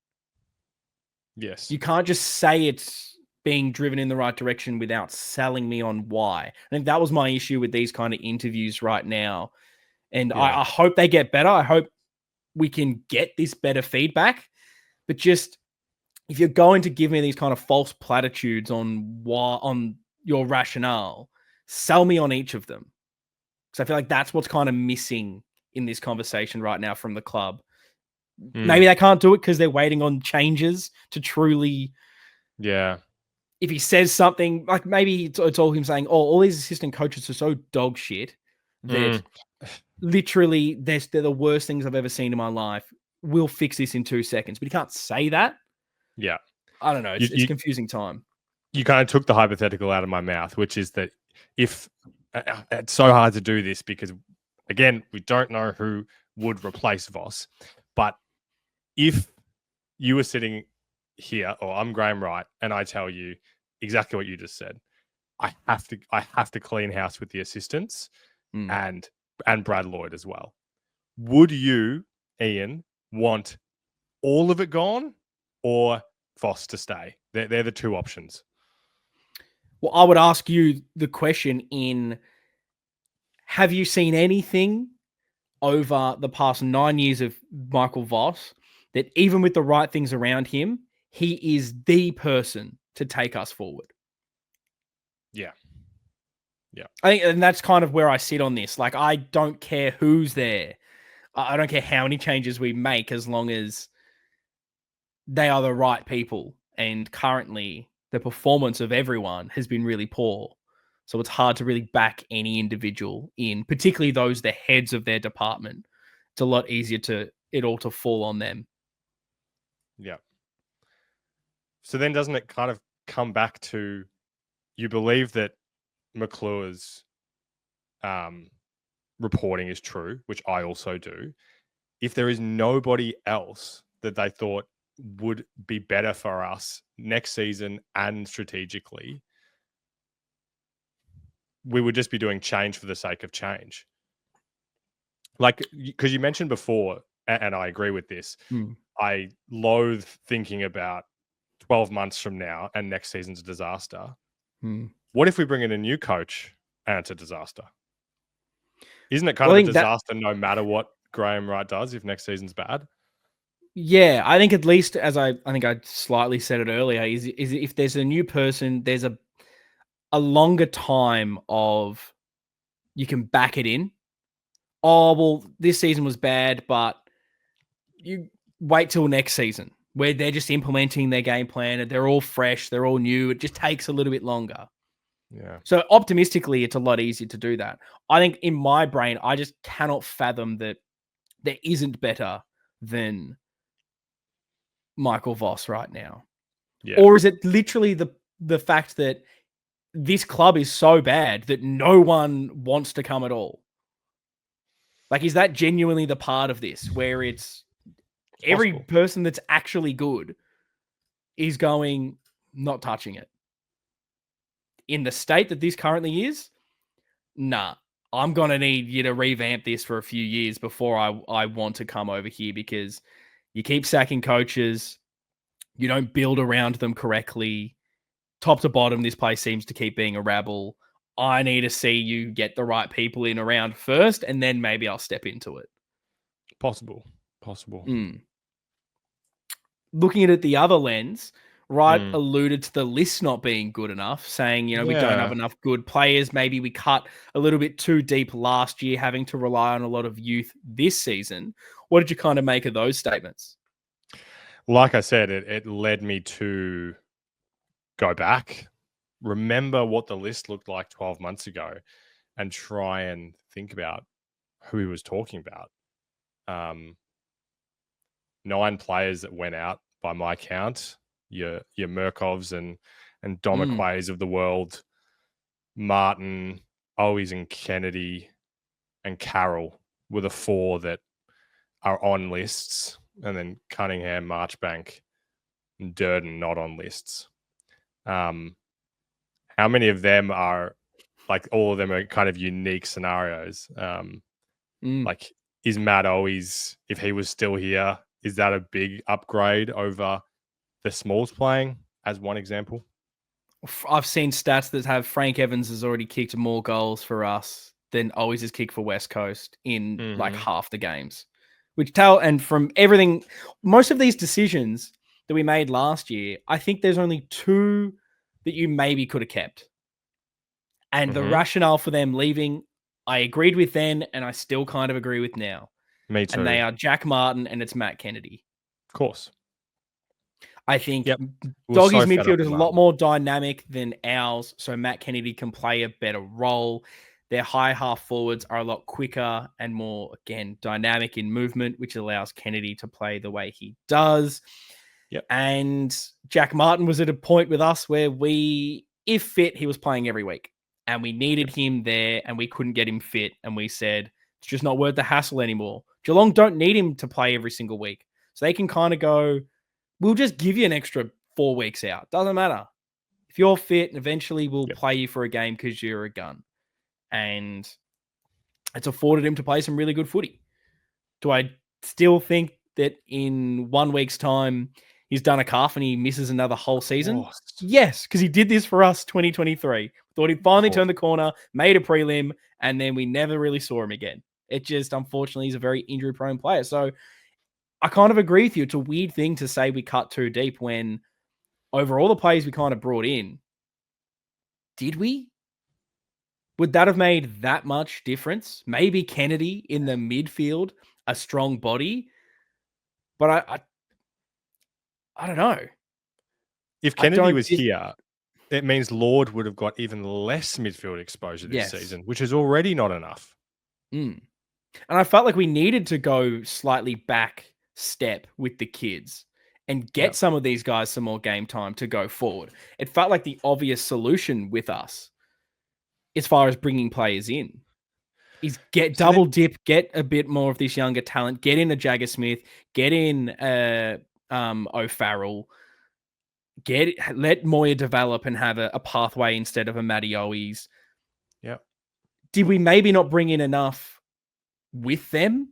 Yes. You can't just say it's being driven in the right direction without selling me on why. I think that was my issue with these kind of interviews right now. And I hope they get better. I hope we can get this better feedback. But just, if you're going to give me these kind of false platitudes on your rationale, sell me on each of them. Because I feel like that's what's kind of missing in this conversation right now from the club. Maybe they can't do it because they're waiting on changes to truly. Yeah. If he says something, like maybe it's all him saying, oh, all these assistant coaches are so dog shit that literally they're the worst things I've ever seen in my life. We'll fix this in 2 seconds. But he can't say that. Yeah. I don't know. It's You confusing time. you kind of took the hypothetical out of my mouth, which is that if it's so hard to do this because, again, we don't know who would replace Voss, but if you were sitting here, or I'm Graham Wright, and I tell you exactly what you just said, I have to clean house with the assistants and Brad Lloyd as well. Would you, Ian, want all of it gone or Voss to stay? They're the two options. Well, I would ask you the question in, have you seen anything over the past 9 years of Michael Voss that even with the right things around him, he is the person to take us forward? Yeah. Yeah. I think, and that's kind of where I sit on this. Like, I don't care who's there. I don't care how many changes we make as long as they are the right people. And currently, the performance of everyone has been really poor. So it's hard to really back any individual in, particularly those the heads of their department. It's a lot easier to it all to fall on them. Yeah. So then doesn't it kind of come back to, you believe that McClure's reporting is true, which I also do. If there is nobody else that they thought would be better for us next season and strategically, we would just be doing change for the sake of change. Like, because you mentioned before, and I agree with this, I loathe thinking about 12 months from now and next season's a disaster. What if we bring in a new coach and it's a disaster? Isn't it kind of a disaster no matter what Graham Wright does if next season's bad? Yeah, I think at least, as I think I slightly said it earlier, is if there's a new person, there's a longer time of you can back it in. Oh, well, this season was bad, but you wait till next season where they're just implementing their game plan and they're all fresh, they're all new. It just takes a little bit longer. Yeah. So optimistically, it's a lot easier to do that. I think in my brain, I just cannot fathom that there isn't better than Michael Voss right now. Yeah. Or is it literally the fact that this club is so bad that no one wants to come at all? Like, is that genuinely the part of this where it's every person that's actually good is going, not touching it? In the state that this currently is, nah, I'm going to need you to revamp this for a few years before I want to come over here, because you keep sacking coaches. You don't build around them correctly. Top to bottom, this place seems to keep being a rabble. I need to see you get the right people in around first, and then maybe I'll step into it. Possible. Looking at it the other lens, Wright alluded to the list not being good enough, saying, we don't have enough good players. Maybe we cut a little bit too deep last year, having to rely on a lot of youth this season. What did you kind of make of those statements? Like I said, it led me to go back, remember what the list looked like 12 months ago, and try and think about who he was talking about. 9 players that went out by my count. Your Murkovs and Domaquays of the world, Martin, Owies and Kennedy, and Carroll were the 4 that are on lists, and then Cunningham, Marchbank, and Durden not on lists. How many of them are, like, all of them are kind of unique scenarios? Like, is Matt Owies, if he was still here, is that a big upgrade over the Smalls playing, as one example? I've seen stats that have Frank Evans has already kicked more goals for us than Owies has kicked for West Coast in like half the games. And from everything, most of these decisions that we made last year, I think there's only 2 that you maybe could have kept. And the rationale for them leaving, I agreed with then, and I still kind of agree with now. Me too. And they are Jack Martin and it's Matt Kennedy. Of course. I think Doggy's midfield is a lot more dynamic than ours, so Matt Kennedy can play a better role. Their high half forwards are a lot quicker and more, again, dynamic in movement, which allows Kennedy to play the way he does. Yep. And Jack Martin was at a point with us where if fit, he was playing every week. And we needed him there and we couldn't get him fit. And we said, it's just not worth the hassle anymore. Geelong don't need him to play every single week. So they can kind of go, we'll just give you an extra 4 weeks out. Doesn't matter. If you're fit, eventually we'll play you for a game because you're a gun. And it's afforded him to play some really good footy. Do I still think that in 1 week's time, he's done a calf and he misses another whole season? Yes, because he did this for us 2023. Thought he'd finally turned the corner, made a prelim, and then we never really saw him again. It just, unfortunately, he's a very injury-prone player. So I kind of agree with you. It's a weird thing to say we cut too deep when over all the players we kind of brought in, did we? Would that have made that much difference? Maybe Kennedy in the midfield, a strong body. But I don't know. If Kennedy was here, it means Lord would have got even less midfield exposure this season, which is already not enough. And I felt like we needed to go slightly back step with the kids and get some of these guys some more game time to go forward. It felt like the obvious solution with us as far as bringing players in is get dip, get a bit more of this younger talent, get in a Jagger Smith, get in O'Farrell, let Moya develop and have a pathway instead of a Matty Owies. Yeah. Did we maybe not bring in enough with them?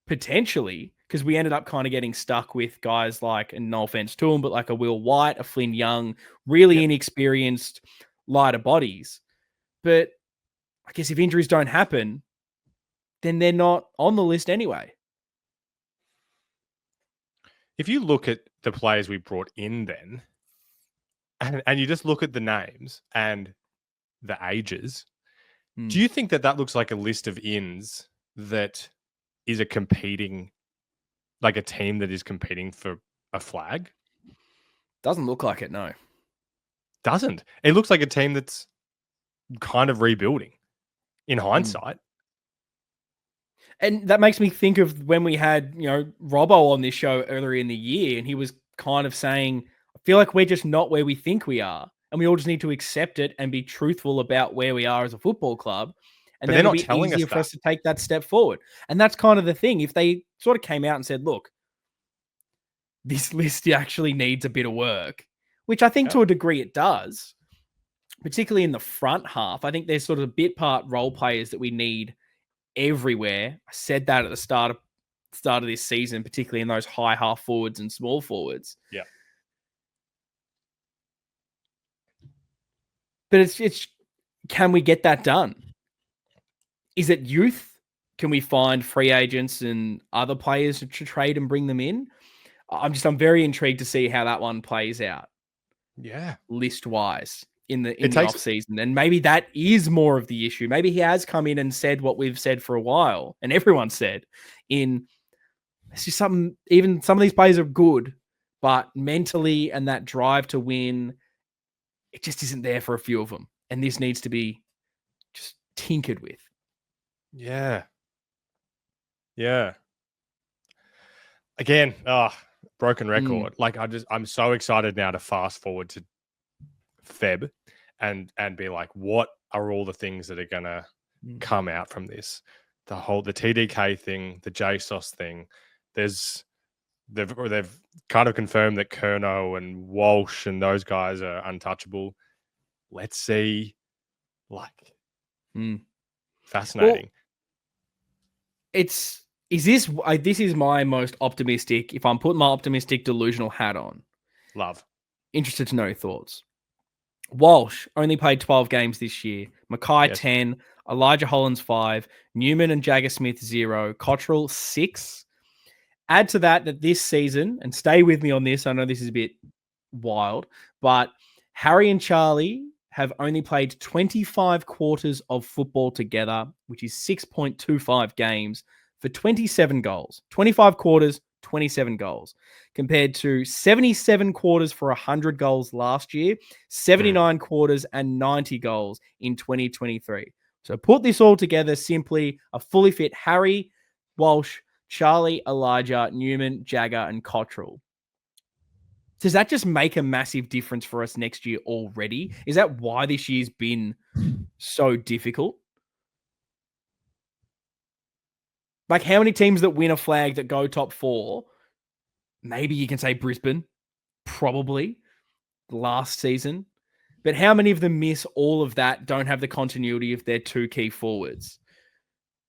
Potentially, because we ended up kind of getting stuck with guys like, and no offense to them, but like a Will White, a Flynn Young, really inexperienced, lighter bodies. But I guess if injuries don't happen, then they're not on the list anyway. If you look at the players we brought in then, and you just look at the names and the ages, do you think that looks like a list of ins that is a competing, like a team that is competing for a flag? Doesn't look like it, no. Doesn't. It looks like a team that's kind of rebuilding in hindsight. And that makes me think of when we had, Robbo on this show earlier in the year, and he was kind of saying, I feel like we're just not where we think we are. And we all just need to accept it and be truthful about where we are as a football club. And then it'll be easier for us to take that step forward. And that's kind of the thing. If they sort of came out and said, look, this list actually needs a bit of work, which I think to a degree it does, particularly in the front half. I think there's sort of bit part role players that we need everywhere. I said that at the start of this season, particularly in those high half forwards and small forwards. Yeah. But it's can we get that done? Is it youth? Can we find free agents and other players to trade and bring them in? I'm very intrigued to see how that one plays out. Yeah. List wise in the off season. And maybe that is more of the issue. Maybe he has come in and said what we've said for a while and everyone said it's just something, even some of these players are good, but mentally and that drive to win, it just isn't there for a few of them. And this needs to be just tinkered with. Yeah. Yeah. Again, broken record. Like I'm so excited now to fast forward to Feb and be like, what are all the things that are gonna come out from this? The TDK thing, the JSOS thing. They've kind of confirmed that Curnow and Walsh and those guys are untouchable. Let's see. Fascinating. Well, this is my most optimistic, if I'm putting my optimistic delusional hat on. Love. Interested to know your thoughts. Walsh only played 12 games this year. Mackay 10, Elijah Hollins 5, Newman and Jagger Smith 0, Cottrell 6. Add to that this season, and stay with me on this, I know this is a bit wild, but Harry and Charlie have only played 25 quarters of football together, which is 6.25 games for 27 goals. 25 quarters, 27 goals, compared to 77 quarters for 100 goals last year, 79 quarters and 90 goals in 2023. So put this all together simply, a fully fit Harry, Walsh, Charlie, Elijah, Newman, Jagger, and Cottrell. Does that just make a massive difference for us next year already? Is that why this year's been so difficult? Like, how many teams that win a flag that go top 4? Maybe you can say Brisbane, probably last season. But how many of them miss all of that, don't have the continuity of their 2 key forwards,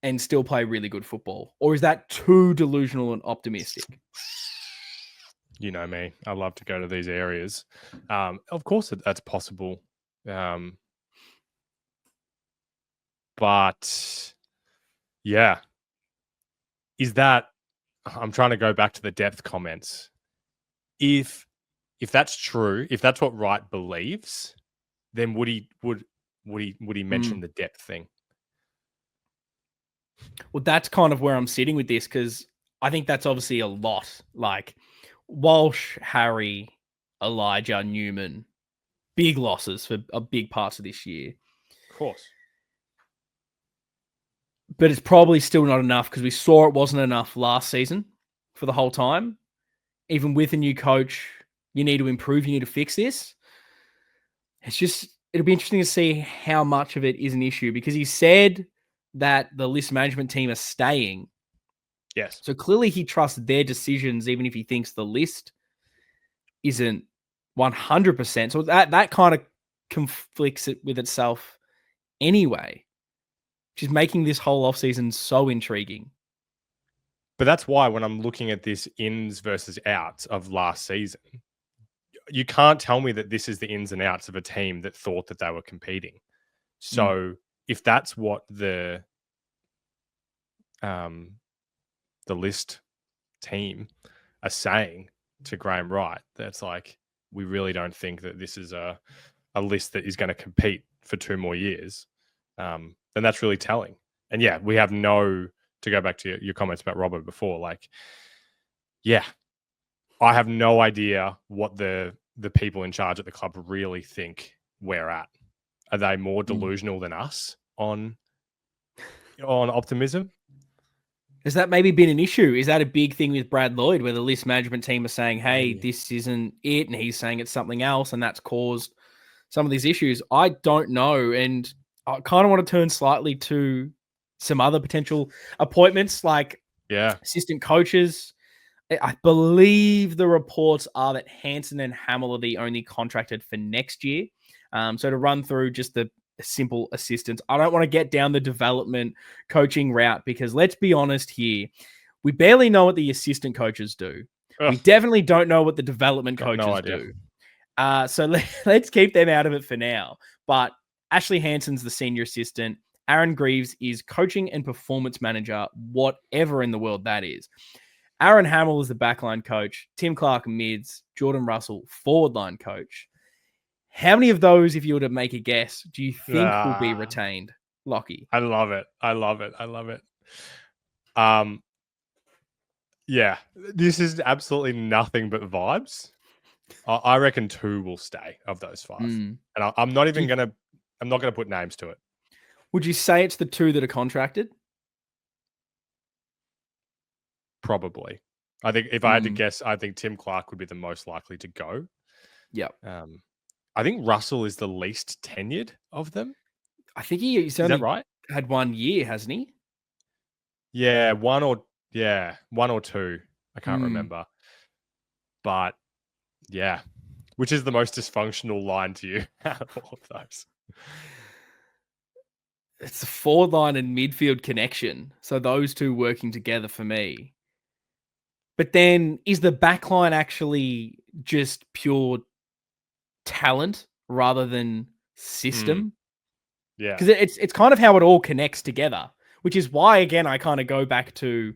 and still play really good football? Or is that too delusional and optimistic? You know me, I love to go to these areas. Of course, that's possible. But yeah, is that, I'm trying to go back to the depth comments. If that's true, if that's what Wright believes, then would he mention the depth thing? Well, that's kind of where I'm sitting with this, because I think that's obviously a lot. Like Walsh, Harry, Elijah, Newman, big losses for a big parts of this year. Of course. But it's probably still not enough, because we saw it wasn't enough last season for the whole time. Even with a new coach, you need to improve, you need to fix this. It'll be interesting to see how much of it is an issue, because he said that the list management team are staying. Yes. So clearly he trusts their decisions, even if he thinks the list isn't 100%. So that kind of conflicts it with itself anyway, which is making this whole offseason so intriguing. But that's why when I'm looking at this ins versus outs of last season, you can't tell me that this is the ins and outs of a team that thought that they were competing. So if that's what the list team are saying to Graham Wright, that's like, we really don't think that this is a list that is going to compete for 2 more years, then that's really telling. And yeah, we have to go back to your comments about Robbo before, like, yeah, I have no idea what the people in charge at the club really think we're at. Are they more delusional than us on optimism? Has that maybe been an issue? Is that a big thing with Brad Lloyd, where the list management team are saying, hey, this isn't it, and he's saying it's something else, and that's caused some of these issues? I don't know. And I kind of want to turn slightly to some other potential appointments, like assistant coaches. I believe the reports are that Hansen and Hamill are the only contracted for next year. So to run through just the simple assistants, I don't want to get down the development coaching route, because let's be honest here, we barely know what the assistant coaches do. We definitely don't know what the development coaches do. So let's keep them out of it for now. But Ashley Hansen's the senior assistant. Aaron Greaves is coaching and performance manager, whatever in the world that is. Aaron Hamill is the backline coach. Tim Clark mids. Jordan Russell forward line coach. How many of those, if you were to make a guess, do you think will be retained, Lockie? I love it. Yeah, this is absolutely nothing but vibes. I reckon 2 will stay of those 5, and I'm not even gonna put names to it. Would you say it's the 2 that are contracted? Probably. I think if I had to guess, I think Tim Clark would be the most likely to go. Yep. I think Russell is the least tenured of them. I think he's only had 1 year, hasn't he? Yeah, 1 or 2. I can't remember. But yeah, which is the most dysfunctional line to you out of all of those? It's the forward line and midfield connection. So those 2 working together for me. But then is the backline actually just pure talent rather than system? Yeah. Because it's kind of how it all connects together, which is why, again, I kind of go back to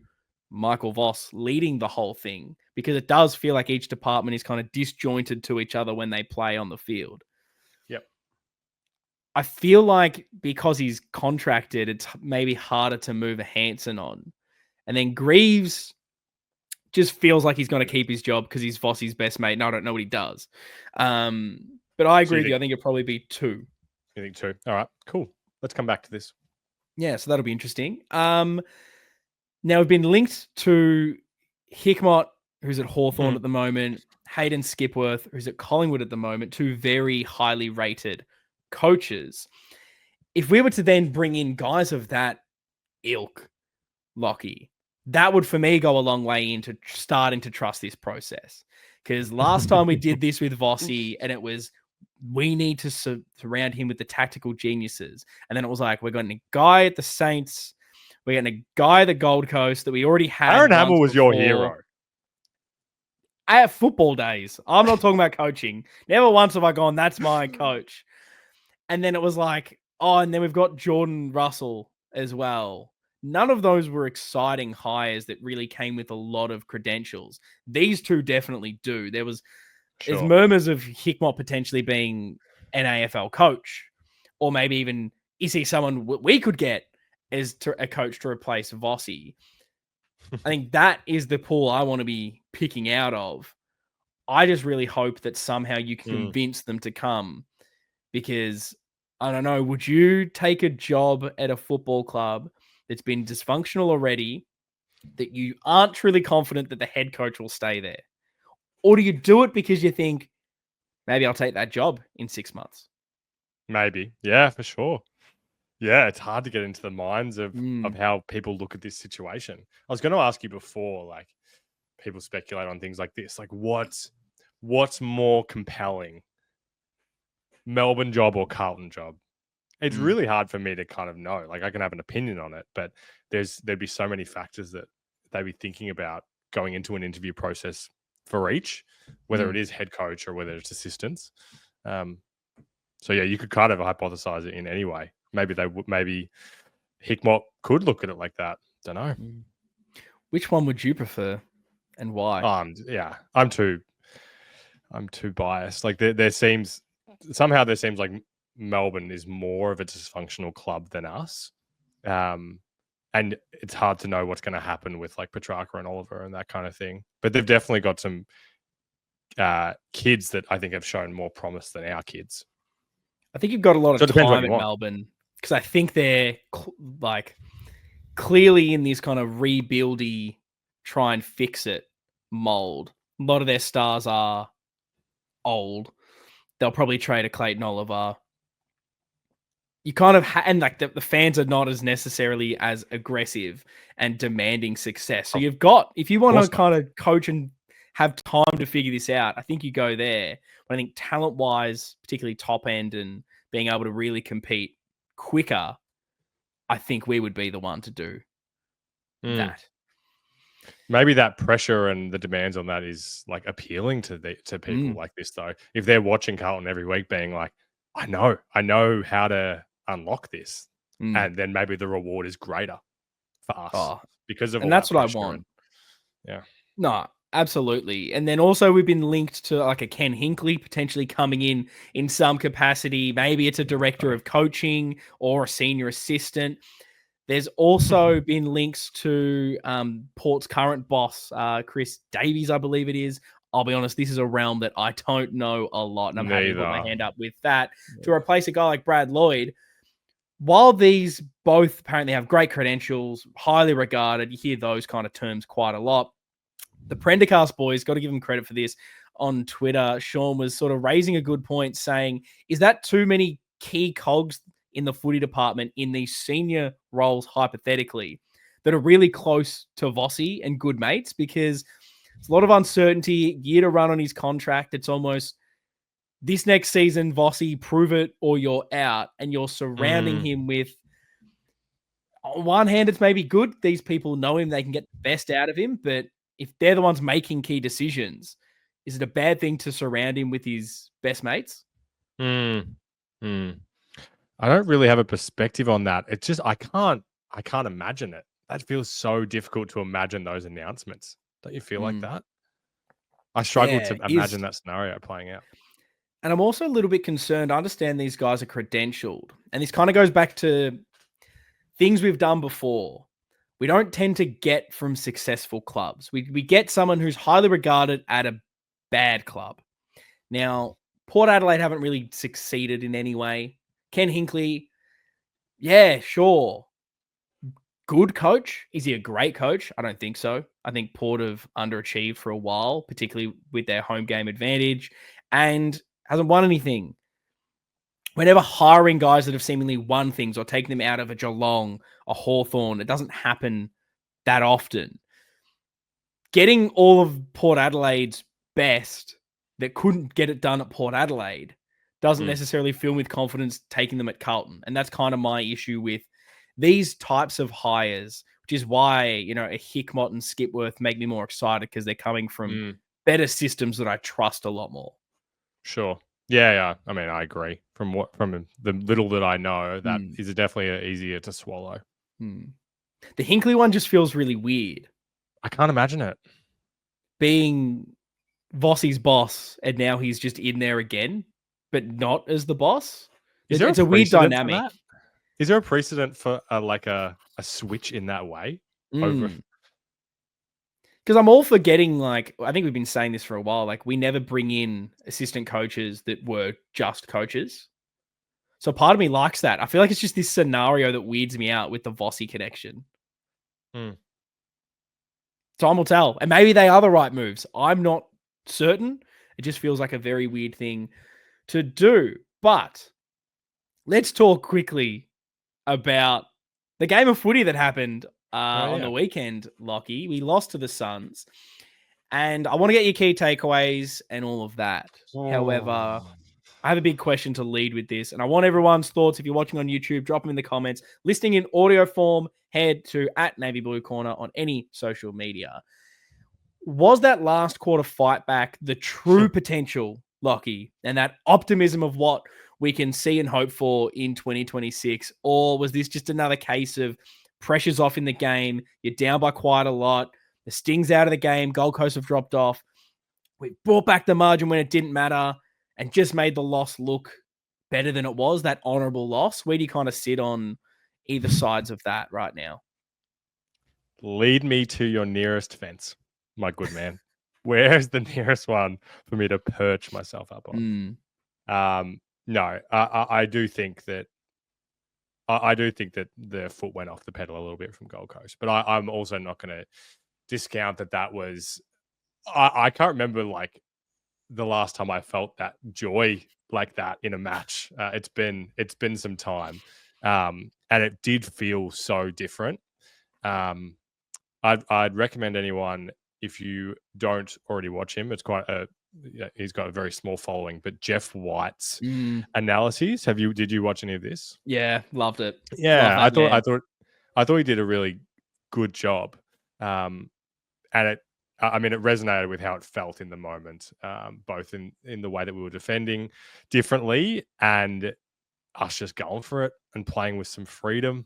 Michael Voss leading the whole thing, because it does feel like each department is kind of disjointed to each other when they play on the field. Yep. I feel like because he's contracted, it's maybe harder to move a Hansen on. And then Greaves just feels like he's going to keep his job because he's Voss's best mate, and I don't know what he does. But I agree with you. I think it'll probably be 2. You think 2? All right, cool. Let's come back to this. Yeah, so that'll be interesting. Now we've been linked to Hickmott, who's at Hawthorn at the moment. Hayden Skipworth, who's at Collingwood at the moment, two very highly rated coaches. If we were to then bring in guys of that ilk, Lockie, that would for me go a long way into starting to trust this process. Because last time we did this with Vossi, and it was, we need to surround him with the tactical geniuses. And then it was like, we're going to guy at the Saints, we're getting a guy at the Gold Coast that we already had. Aaron Hamill was your hero. I have football days. I'm not talking about coaching. Never once have I gone, that's my coach. And then it was like, oh, and then we've got Jordan Russell as well. None of those were exciting hires that really came with a lot of credentials. These two definitely do. There's murmurs of Hickmott potentially being an AFL coach, or maybe even is he someone we could get as a coach to replace Vossi. I think that is the pool I want to be picking out of. I just really hope that somehow you can convince them to come, because I don't know, would you take a job at a football club that's been dysfunctional already, that you aren't truly confident that the head coach will stay there? Or do you do it because you think, maybe I'll take that job in 6 months? Maybe. Yeah, for sure. Yeah, it's hard to get into the minds of how people look at this situation. I was going to ask you before, like, people speculate on things like this. Like, what's more compelling, Melbourne job or Carlton job? It's really hard for me to kind of know. Like, I can have an opinion on it, but there'd be so many factors that they'd be thinking about going into an interview process for each, whether it is head coach or whether it's assistants. So yeah, you could kind of hypothesize it in any way. Maybe Hickmott could look at it like that. Don't know. Which one would you prefer, and why? Yeah, I'm too biased. Like there seems like Melbourne is more of a dysfunctional club than us, and it's hard to know what's going to happen with like Petrarca and Oliver and that kind of thing. But they've definitely got some kids that I think have shown more promise than our kids. I think you've got a lot of time at Melbourne, because I think they're like clearly in this kind of rebuildy, try and fix it mold. A lot of their stars are old. They'll probably trade a Clayton Oliver. You kind of and like the fans are not as necessarily as aggressive and demanding success. So you've got, if you want to kind of coach and have time to figure this out, I think you go there. But I think talent-wise, particularly top end and being able to really compete quicker, I think we would be the one to do that. Maybe that pressure and the demands on that is like appealing to people like this, though. If they're watching Carlton every week being like, I know how to unlock this. And then maybe the reward is greater for us because of all that's that what I want. Yeah. No, absolutely. And then also we've been linked to like a Ken Hinkley potentially coming in some capacity. Maybe it's a director of coaching or a senior assistant. There's also been links to Port's current boss, Chris Davies, I believe it is. I'll be honest, this is a realm that I don't know a lot, and I'm happy to put my hand up with that. To replace a guy like Brad Lloyd. While these both apparently have great credentials, highly regarded, you hear those kind of terms quite a lot. The Prendergast boys, got to give them credit for this. On Twitter, Sean was sort of raising a good point, saying, is that too many key cogs in the footy department in these senior roles, hypothetically, that are really close to Vossi and good mates? Because it's a lot of uncertainty, year to run on his contract. It's almost this next season, Vossi, prove it or you're out. And you're surrounding him with, on one hand, it's maybe good. These people know him. They can get the best out of him. But if they're the ones making key decisions, is it a bad thing to surround him with his best mates? I don't really have a perspective on that. It's just, I can't imagine it. That feels so difficult to imagine those announcements. Don't you feel like that? I struggle to imagine that scenario playing out. And I'm also a little bit concerned. I understand these guys are credentialed. And this kind of goes back to things we've done before. We don't tend to get from successful clubs. We get someone who's highly regarded at a bad club. Now, Port Adelaide haven't really succeeded in any way. Ken Hinkley, yeah, sure. good coach? Is he a great coach? I don't think so. I think Port have underachieved for a while, particularly with their home game advantage, and hasn't won anything. Whenever hiring guys that have seemingly won things or taking them out of a Geelong, a Hawthorn, it doesn't happen that often. Getting all of Port Adelaide's best that couldn't get it done at Port Adelaide doesn't necessarily fill me with confidence taking them at Carlton. And that's kind of my issue with these types of hires, which is why, a Hickmott and Skipworth make me more excited because they're coming from better systems that I trust a lot more. Sure. Yeah. I mean, I agree. From the little that I know, that is definitely easier to swallow. The Hinkley one just feels really weird. I can't imagine it. Being Voss's boss, and now he's just in there again, but not as the boss. It's a weird dynamic. Is there a precedent for a switch in that way? Over? Because I'm all for getting, I think we've been saying this for a while, we never bring in assistant coaches that were just coaches. So part of me likes that. I feel like it's just this scenario that weirds me out with the Vossy connection. Time will tell. And maybe they are the right moves. I'm not certain. It just feels like a very weird thing to do. But let's talk quickly about the game of footy that happened on the weekend, Lockie. We lost to the Suns. And I want to get your key takeaways and all of that. However, I have a big question to lead with this. And I want everyone's thoughts. If you're watching on YouTube, drop them in the comments. Listening in audio form, head to @NavyBlueCorner on any social media. Was that last quarter fight back the true potential, Lockie, and that optimism of what we can see and hope for in 2026? Or was this just another case of pressure's off in the game, you're down by quite a lot, the sting's out of the game, Gold Coast have dropped off, we brought back the margin when it didn't matter and just made the loss look better than it was, that honourable loss? Where do you kind of sit on either sides of that right now? Lead me to your nearest fence, my good man. Where's the nearest one for me to perch myself up on? No, I do think that the foot went off the pedal a little bit from Gold Coast, but I'm also not going to discount that was. I can't remember the last time I felt that joy like that in a match. It's been some time, and it did feel so different. I'd recommend anyone, if you don't already watch him, it's he's got a very small following, but Jeff White's analyses. Did you watch any of this? Yeah, loved it. Yeah, I thought he did a really good job. And it resonated with how it felt in the moment, both in the way that we were defending differently and us just going for it and playing with some freedom,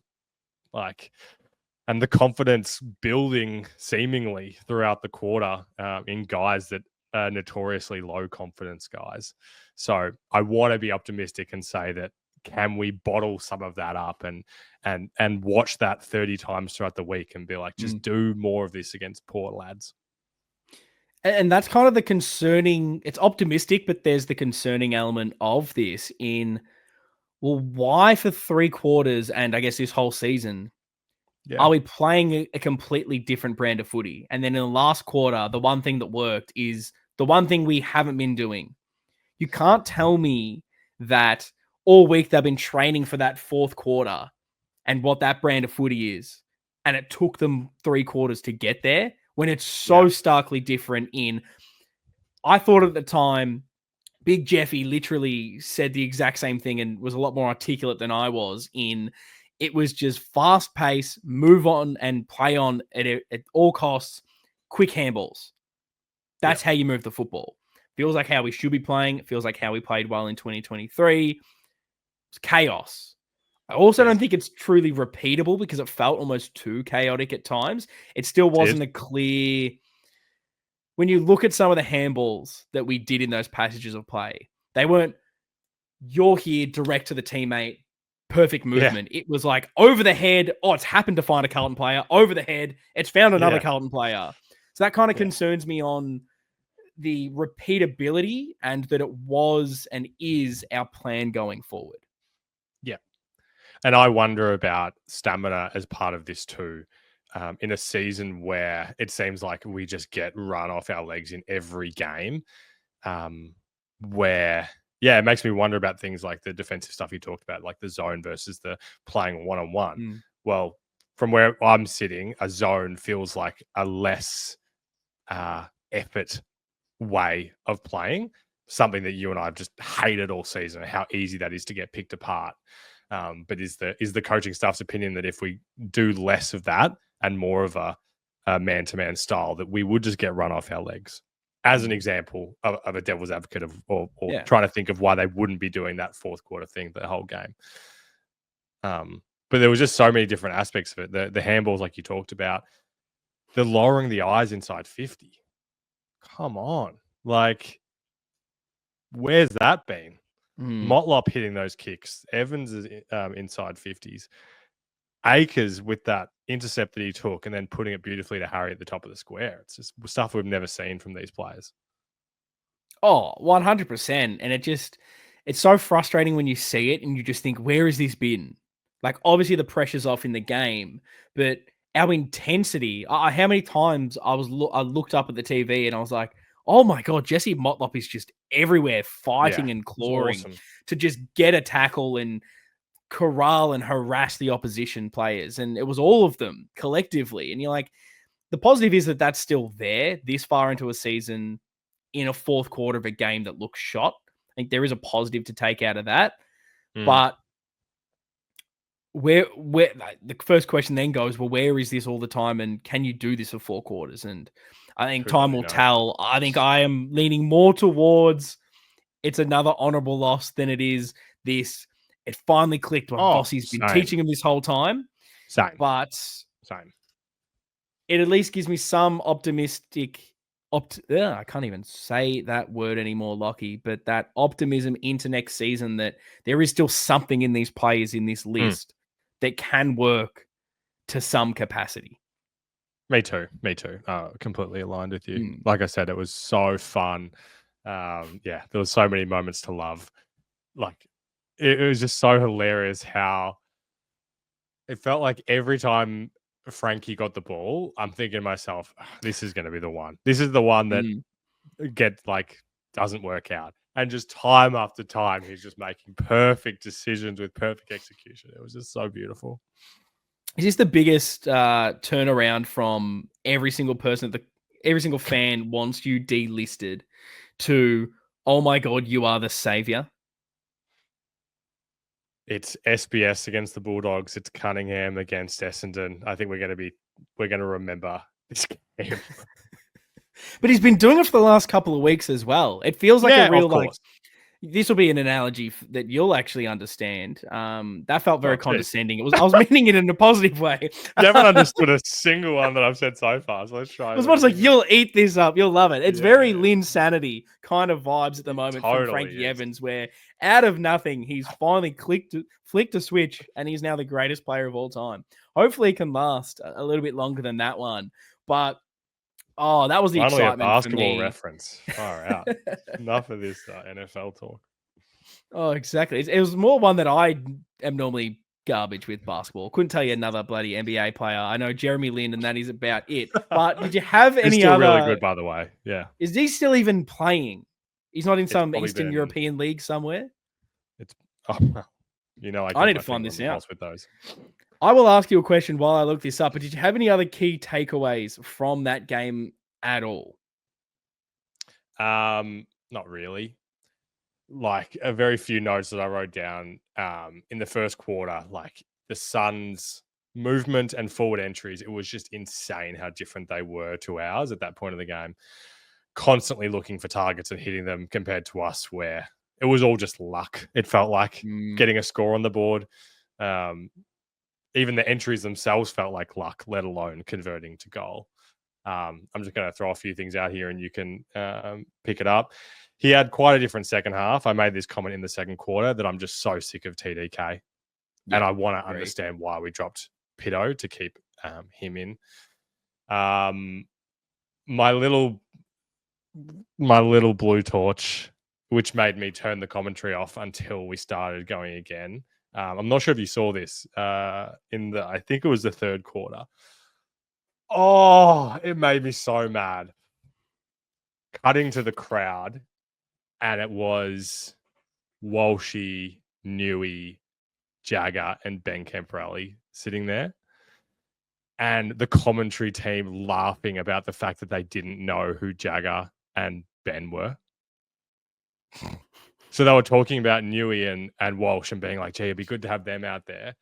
and the confidence building seemingly throughout the quarter in guys that are notoriously low confidence guys. So I want to be optimistic and say that, can we bottle some of that up and watch that 30 times throughout the week and be like, just do more of this against Port, lads. And that's kind of the concerning, it's optimistic, but there's the concerning element of this in, well, why for 3 quarters and I guess this whole season, are we playing a completely different brand of footy? And then in the last quarter, the one thing that worked is the one thing we haven't been doing. You can't tell me that all week they've been training for that fourth quarter and what that brand of footy is, and it took them 3 quarters to get there, when it's so starkly different I thought at the time, Big Jeffy literally said the exact same thing and was a lot more articulate than I was it was just fast pace, move on and play on at all costs, quick handballs. That's how you move the football. Feels like how we should be playing. It feels like how we played well in 2023. It's chaos. I also don't think it's truly repeatable because it felt almost too chaotic at times. It still wasn't a clear... When you look at some of the handballs that we did in those passages of play, they weren't, you're here direct to the teammate, perfect movement. It was like over the head. Oh, it's happened to find a Carlton player. Over the head. It's found another Carlton player. So that kind of concerns me on the repeatability and that it was and is our plan going forward. Yeah. And I wonder about stamina as part of this too. In a season where it seems like we just get run off our legs in every game, where, yeah, it makes me wonder about things like the defensive stuff you talked about, like the zone versus the playing one-on-one. Well, from where I'm sitting, a zone feels like a less effort way of playing, something that you and I have just hated all season, how easy that is to get picked apart. But is the coaching staff's opinion that if we do less of that and more of a man-to-man style, that we would just get run off our legs? As an example of a devil's advocate or trying to think of why they wouldn't be doing that fourth quarter thing the whole game. But there was just so many different aspects of it. The handballs, like you talked about, the lowering the eyes inside 50. Come on. Like, where's that been? Motlop hitting those kicks. Evans is inside 50s. Akers with that intercept that he took and then putting it beautifully to Harry at the top of the square. It's just stuff we've never seen from these players. Oh, 100%. And it's so frustrating when you see it and you just think, where has this been? Like, obviously the pressure's off in the game, but our intensity, how many times I looked up at the TV and I was like, oh my God, Jesse Motlop is just everywhere fighting and clawing to just get a tackle and corral and harass the opposition players. And it was all of them collectively. And you're like, the positive is that that's still there this far into a season in a fourth quarter of a game that looks shot. I think there is a positive to take out of that. But where the first question then goes, well, where is this all the time? And can you do this for 4 quarters? And I think time will tell. I think I am leaning more towards it's another honorable loss than it is this. It finally clicked what Vossi's been teaching him this whole time. But it at least gives me some optimistic I can't even say that word anymore, Lockie, but that optimism into next season that there is still something in these players in this list that can work to some capacity. Me too. Completely aligned with you. Like I said, it was so fun. There was so many moments to love. Like, it was just so hilarious how it felt like every time Frankie got the ball, I'm thinking to myself, this is going to be the one. This is the one that doesn't work out. And just time after time, he's just making perfect decisions with perfect execution. It was just so beautiful. Is this the biggest turnaround from every single person, every single fan wants you delisted to, oh my God, you are the savior? It's SBS against the Bulldogs. It's Cunningham against Essendon. I think we're going to remember this game. But he's been doing it for the last couple of weeks as well. It feels like a real, like, this will be an analogy that you'll actually understand. That felt very condescending. I was meaning it in a positive way. You haven't understood a single one that I've said so far, so let's try. It was like, you'll eat this up. You'll love it. It's very Linsanity kind of vibes at the moment from Frankie Evans, where out of nothing, he's finally flicked a switch, and he's now the greatest player of all time. Hopefully, it can last a little bit longer than that one. But that was the excitement. A basketball reference. Far out. Enough of this NFL talk. Oh, exactly. It was more one that I am normally garbage with basketball. Couldn't tell you another bloody NBA player. I know Jeremy Lin, and that is about it. But did you have any He's still other? Really good, by the way. Yeah. Is he still even playing? He's not in some Eastern European league somewhere. I need to find this out with those. I will ask you a question while I look this up, but did you have any other key takeaways from that game at all? Not really. Like, a very few notes that I wrote down in the first quarter, like the Suns' movement and forward entries, it was just insane how different they were to ours at that point of the game. Constantly looking for targets and hitting them compared to us, where it was all just luck. It felt like getting a score on the board. Even the entries themselves felt like luck, let alone converting to goal. I'm just going to throw a few things out here and you can pick it up. He had quite a different second half. I made this comment in the second quarter that I'm just so sick of TDK. And I want to understand why we dropped Pitto to keep him in. My little blue torch, which made me turn the commentary off until we started going again, I'm not sure if you saw this I think it was the third quarter. Oh, it made me so mad. Cutting to the crowd, and it was Walshy, Newey, Jagger, and Ben Camporelli sitting there. And the commentary team laughing about the fact that they didn't know who Jagger and Ben were. So they were talking about Newey and Walsh and being like, gee, it'd be good to have them out there.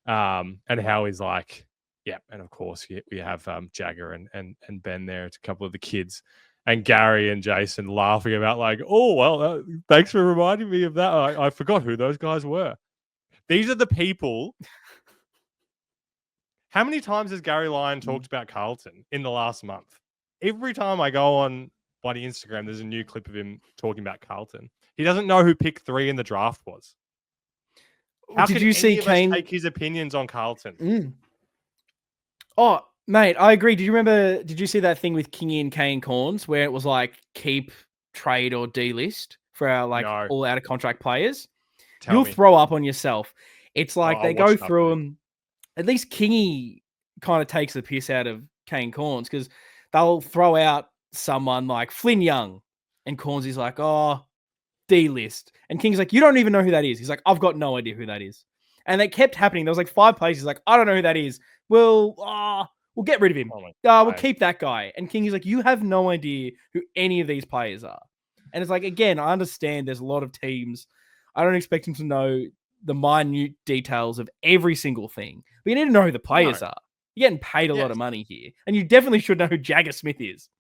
And how he's like, yeah. And of course, we have Jagger and Ben there. It's a couple of the kids. And Gary and Jason laughing about like, oh, well, thanks for reminding me of that. I forgot who those guys were. These are the people. How many times has Gary Lyon talked about Carlton in the last month? Every time I go on bloody Instagram, there's a new clip of him talking about Carlton. He doesn't know who pick 3 in the draft was. How Did you see Kane take his opinions on Carlton? Oh, mate, I agree. Did you see that thing with Kingy and Kane Corns where it was like keep, trade, or delist for our all out of contract players? You'll throw up on yourself. It's like they go through them. At least Kingy kind of takes the piss out of Kane Corns because they'll throw out someone like Flynn Young, and Corns is like, oh, delist. And King's like, you don't even know who that is. He's like, I've got no idea who that is. And that kept happening. There was like 5 places like, I don't know who that is. We'll get rid of him. We'll keep that guy. And King is like, you have no idea who any of these players are. And it's like, again, I understand there's a lot of teams. I don't expect him to know the minute details of every single thing. But you need to know who the players are. You're getting paid a lot of money here. And you definitely should know who Jagger Smith is.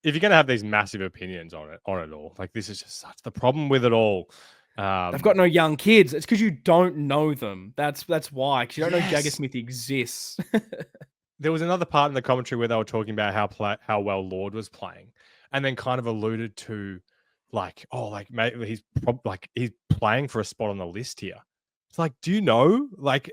If you're going to have these massive opinions on it all, like this is just such the problem with it all. They've got no young kids. It's because you don't know them. That's why. Because you don't know Jagger Smith exists. There was another part in the commentary where they were talking about how well Lord was playing, and then kind of alluded to like, oh, like maybe he's playing for a spot on the list here. It's like, do you know like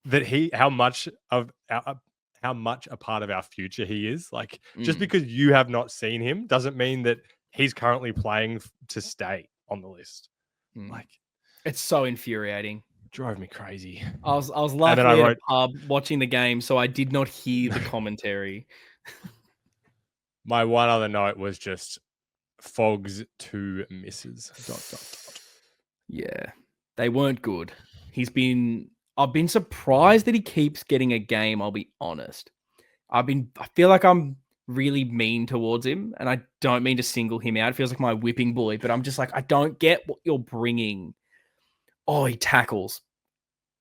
that how much a part of our future he is? Like, just because you have not seen him doesn't mean that he's currently playing to stay on the list. Like, it's so infuriating. Drove me crazy. I was luckily at a pub watching the game, so I did not hear the commentary. My one other note was just Fogg's 2 misses. ... Yeah, they weren't good. I've been surprised that he keeps getting a game. I'll be honest. I feel like I'm really mean towards him, and I don't mean to single him out. It feels like my whipping boy, but I'm just like, I don't get what you're bringing. Oh, he tackles.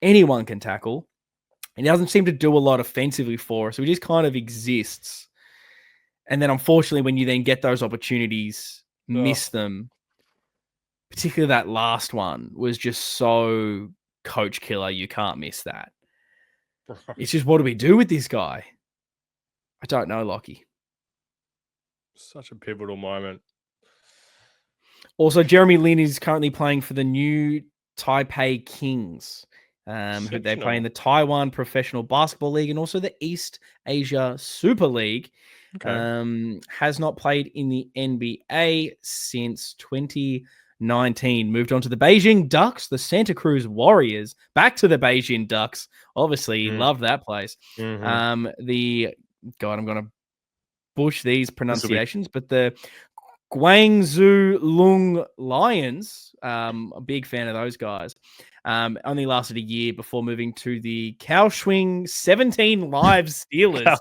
Anyone can tackle. And he doesn't seem to do a lot offensively for us. So he just kind of exists. And then unfortunately, when you then get those opportunities, miss them. Particularly that last one was just so coach killer. You can't miss that. It's just, what do we do with this guy? I don't know, Lockie. Such a pivotal moment. Also, Jeremy Lin is currently playing for the new Taipei Kings, who they play in the Taiwan Professional Basketball League and also the East Asia Super League. Okay. Has not played in the NBA since 2019. Moved on to the Beijing Ducks, the Santa Cruz Warriors. Back to the Beijing Ducks. Obviously, love that place. I'm going to bush these pronunciations, but the Guangzhou Lung Lions, a big fan of those guys, only lasted a year before moving to the Kaohsiung 17 Live Steelers.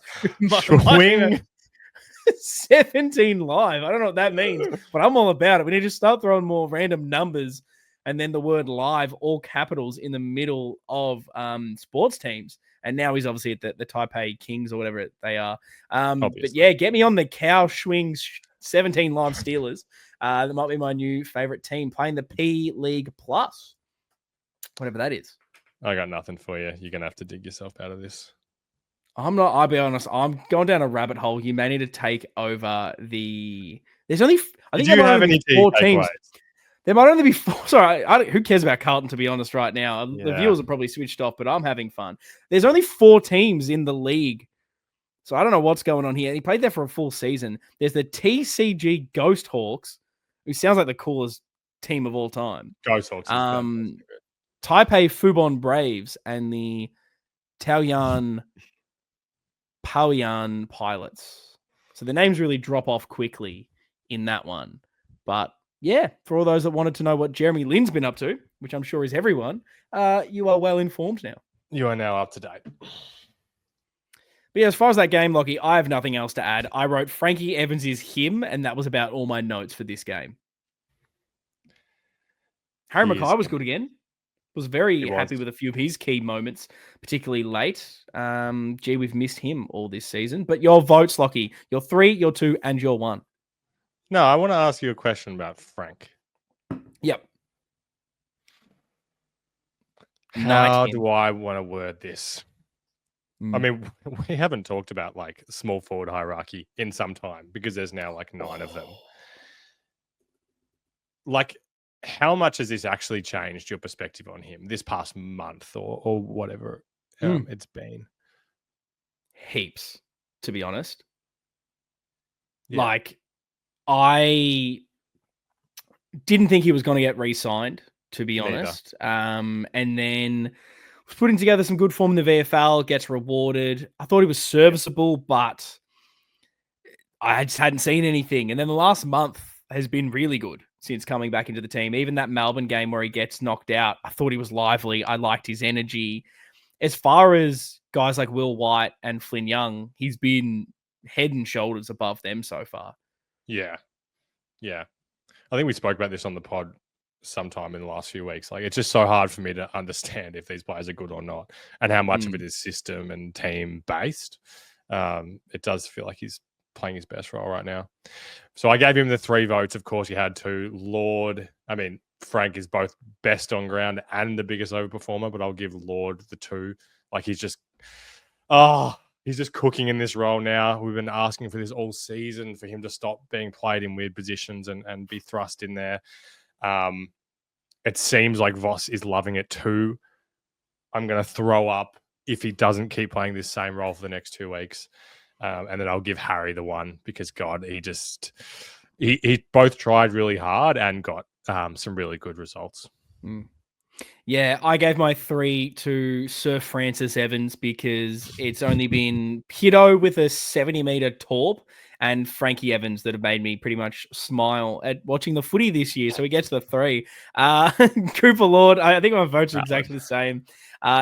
17 Live. I don't know what that means, but I'm all about it. We need to start throwing more random numbers and then the word live, all capitals, in the middle of sports teams. And now he's obviously at the Taipei Kings or whatever they are. But yeah, get me on the Kaohsiung 17 Live Steelers. That might be my new favorite team, playing the P League Plus, whatever that is. I got nothing for you. You're going to have to dig yourself out of this. I'll be honest, I'm going down a rabbit hole. You may need to take over the... There's only... I think there might only be 4 teams. There might only be 4. Sorry, who cares about Carlton, to be honest, right now? Yeah. The viewers are probably switched off, but I'm having fun. There's only 4 teams in the league. So I don't know what's going on here. He played there for a full season. There's the TCG Ghost Hawks, who sounds like the coolest team of all time. Ghost Hawks. Taipei Fubon Braves and the Taoyuan Paoyuan Pilots. So the names really drop off quickly in that one. But yeah, for all those that wanted to know what Jeremy Lin's been up to, which I'm sure is everyone, you are well informed now. You are now up to date. But yeah, as far as that game, Lockie, I have nothing else to add. I wrote Frankie Evans is him, and that was about all my notes for this game. Harry Mackay was good again. Was very happy with a few of his key moments, particularly late. We've missed him all this season. But your votes, Lockie, your 3, your 2, and your 1. No, I want to ask you a question about Frank. Yep. How do I want to word this? I mean, we haven't talked about like small forward hierarchy in some time because there's now like 9 of them. Like, how much has this actually changed your perspective on him this past month or whatever it's been? Heaps, to be honest. Yeah. Like, I didn't think he was going to get re-signed, to be honest. And then was putting together some good form in the VFL, gets rewarded. I thought he was serviceable, but I just hadn't seen anything. And then the last month has been really good since coming back into the team. Even that Melbourne game where he gets knocked out, I thought he was lively. I liked his energy. As far as guys like Will White and Flynn Young, he's been head and shoulders above them so far. Yeah. Yeah. I think we spoke about this on the pod sometime in the last few weeks. Like, it's just so hard for me to understand if these players are good or not and how much of it is system and team based. It does feel like he's playing his best role right now. So I gave him the 3 votes. Of course, you had 2. Lord, I mean, Frank is both best on ground and the biggest overperformer, but I'll give Lord the 2. Like, he's just cooking in this role now. We've been asking for this all season for him to stop being played in weird positions and be thrust in there. It seems like Voss is loving it too. I'm going to throw up if he doesn't keep playing this same role for the next 2 weeks. And then I'll give Harry the 1 because, God, he both tried really hard and got some really good results. Yeah, I gave my 3 to Sir Francis Evans because it's only been Pito with a 70-meter torp and Frankie Evans that have made me pretty much smile at watching the footy this year. So he gets the 3. Cooper Lord, I think my votes are exactly the same.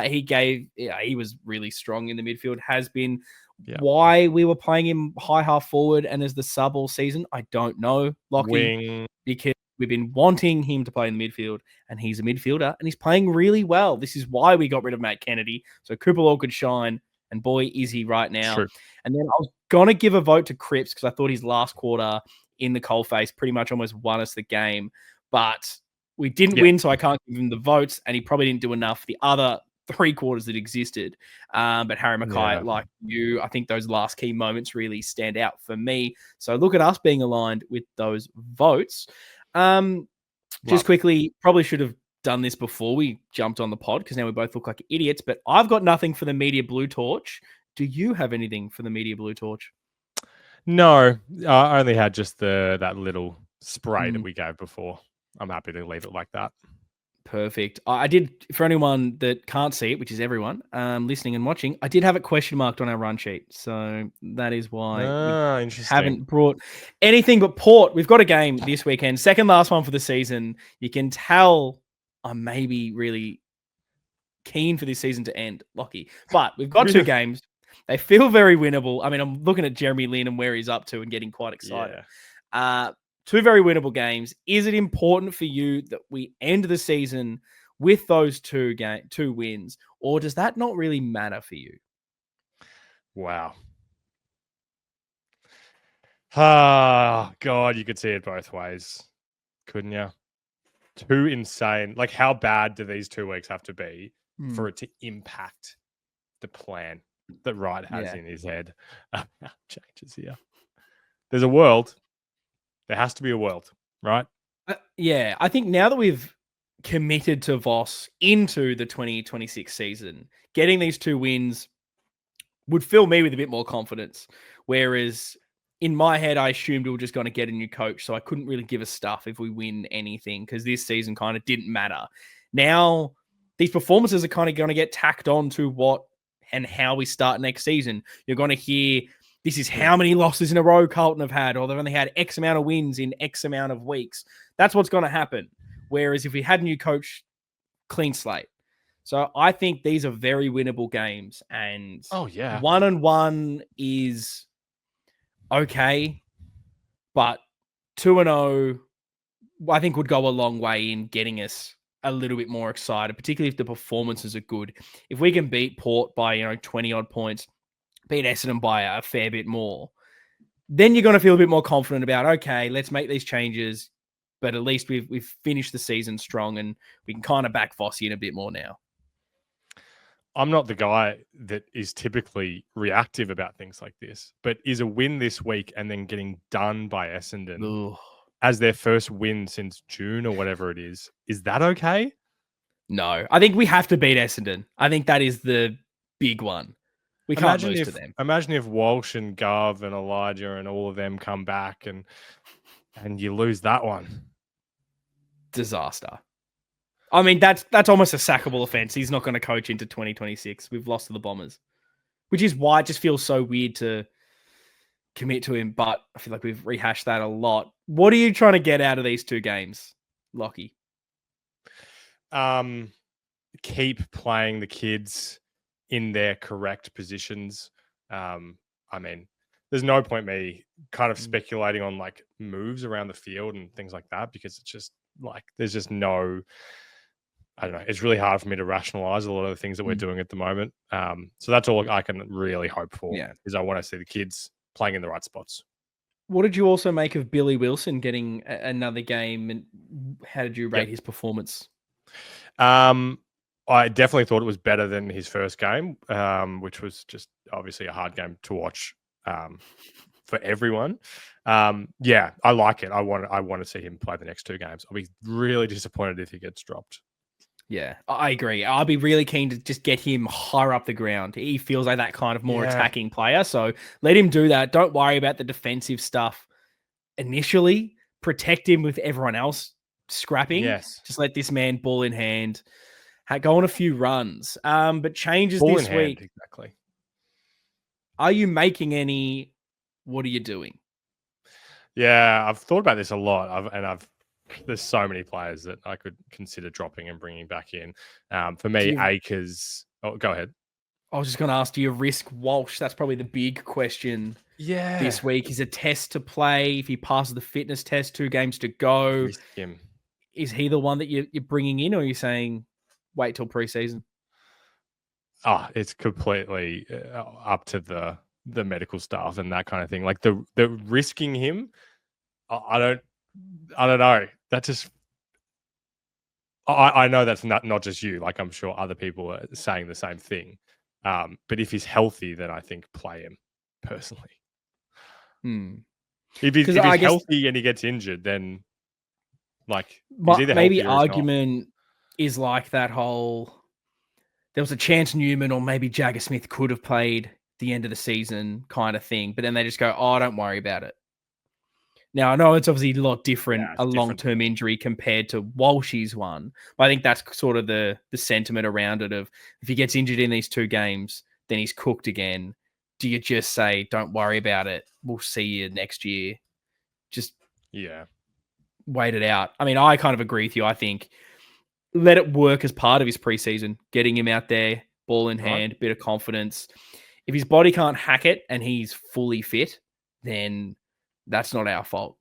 He was really strong in the midfield, has been. Yeah. Why we were playing him high half forward and as the sub all season, I don't know, Lockie, because we've been wanting him to play in the midfield, and he's a midfielder, and he's playing really well. This is why we got rid of Matt Kennedy, so Cooper Law could shine, and boy, is he right now. True. And then I was going to give a vote to Cripps because I thought his last quarter in the coalface pretty much almost won us the game, but we didn't win, so I can't give him the votes, and he probably didn't do enough the other 3 quarters that existed. But Harry Mackay, like you, I think those last key moments really stand out for me. So look at us being aligned with those votes. Just quickly, probably should have done this before we jumped on the pod because now we both look like idiots, but I've got nothing for the Media Blue Torch. Do you have anything for the Media Blue Torch? No, I only had just that little spray that we gave before. I'm happy to leave it like that. Perfect. I did, for anyone that can't see it, which is everyone listening and watching, I did have it question marked on our run sheet. So that is why we haven't brought anything but Port. We've got a game this weekend, second last one for the season. You can tell I'm maybe really keen for this season to end, Lockie. But we've got 2 games. They feel very winnable. I mean, I'm looking at Jeremy Lin and where he's up to and getting quite excited. Yeah. 2 very winnable games. Is it important for you that we end the season with those 2 wins, or does that not really matter for you? Wow. Ah, God, you could see it both ways, couldn't you? 2 insane. Like, how bad do these 2 weeks have to be for it to impact the plan that Wright has in his head? Changes here. There's a world. There has to be a world, right? I think now that we've committed to Voss into the 2026 season, getting these 2 wins would fill me with a bit more confidence. Whereas in my head, I assumed we were just going to get a new coach, so I couldn't really give a stuff if we win anything because this season kind of didn't matter. Now, these performances are kind of going to get tacked on to what and how we start next season. You're going to hear this is how many losses in a row Carlton have had, or they've only had X amount of wins in X amount of weeks. That's what's going to happen. Whereas if we had a new coach, clean slate. So I think these are very winnable games. And 1-1 is okay, but 2-0, I think would go a long way in getting us a little bit more excited, particularly if the performances are good. If we can beat Port by 20 odd points, beat Essendon by a fair bit more, then you're going to feel a bit more confident about, okay, let's make these changes, but at least we've finished the season strong and we can kind of back Voss in a bit more now. I'm not the guy that is typically reactive about things like this, but is a win this week and then getting done by Essendon as their first win since June or whatever it is that okay? No, I think we have to beat Essendon. I think that is the big one. We can't lose to them. Imagine if Walsh and Gov and Elijah and all of them come back and you lose that one. Disaster. I mean, that's almost a sackable offense. He's not going to coach into 2026. We've lost to the Bombers, which is why it just feels so weird to commit to him. But I feel like we've rehashed that a lot. What are you trying to get out of these two games, Lockie? Keep playing the kids in their correct positions. I mean, there's no point me kind of speculating on like moves around the field and things like that, because it's just like there's just no, I don't know. It's really hard for me to rationalize a lot of the things that we're doing at the moment. So that's all I can really hope for. Is I want to see the kids playing in the right spots. What did you also make of Billy Wilson getting another game, and how did you rate his performance? I definitely thought it was better than his first game, which was just obviously a hard game to watch for everyone. I like it. I want to see him play the next two games. I'll be really disappointed if he gets dropped. Yeah, I agree. I'll be really keen to just get him higher up the ground. He feels like that kind of more attacking player. So let him do that. Don't worry about the defensive stuff initially. Protect him with everyone else scrapping. Yes. Just let this man ball in hand. Go on a few runs. But changes ball this in week. Hand, exactly. Are you making any? What are you doing? Yeah, I've thought about this a lot. There's so many players that I could consider dropping and bringing back in. For me, Akers. Oh, go ahead. I was just going to ask, do you risk Walsh? That's probably the big question. This week is a test to play. If he passes the fitness test, 2 games to go. Risk him. Is he the one that you're bringing in, or are you saying wait till preseason? Oh, it's completely up to the medical staff and that kind of thing. Like the risking him, I don't know. That just, I know that's not just you. Like I'm sure other people are saying the same thing. But if he's healthy, then I think play him personally. If he's healthy and he gets injured, then like maybe argument is like that whole. There was a chance Newman or maybe Jagger Smith could have played the end of the season kind of thing, but then they just go, "Oh, don't worry about it." Now, I know it's obviously a lot different, a long-term injury compared to Walsh's one, but I think that's sort of the sentiment around it of if he gets injured in these 2 games, then he's cooked again. Do you just say, don't worry about it, we'll see you next year? Just wait it out. I mean, I kind of agree with you. I think let it work as part of his preseason, getting him out there, ball in hand, bit of confidence. If his body can't hack it and he's fully fit, then that's not our fault.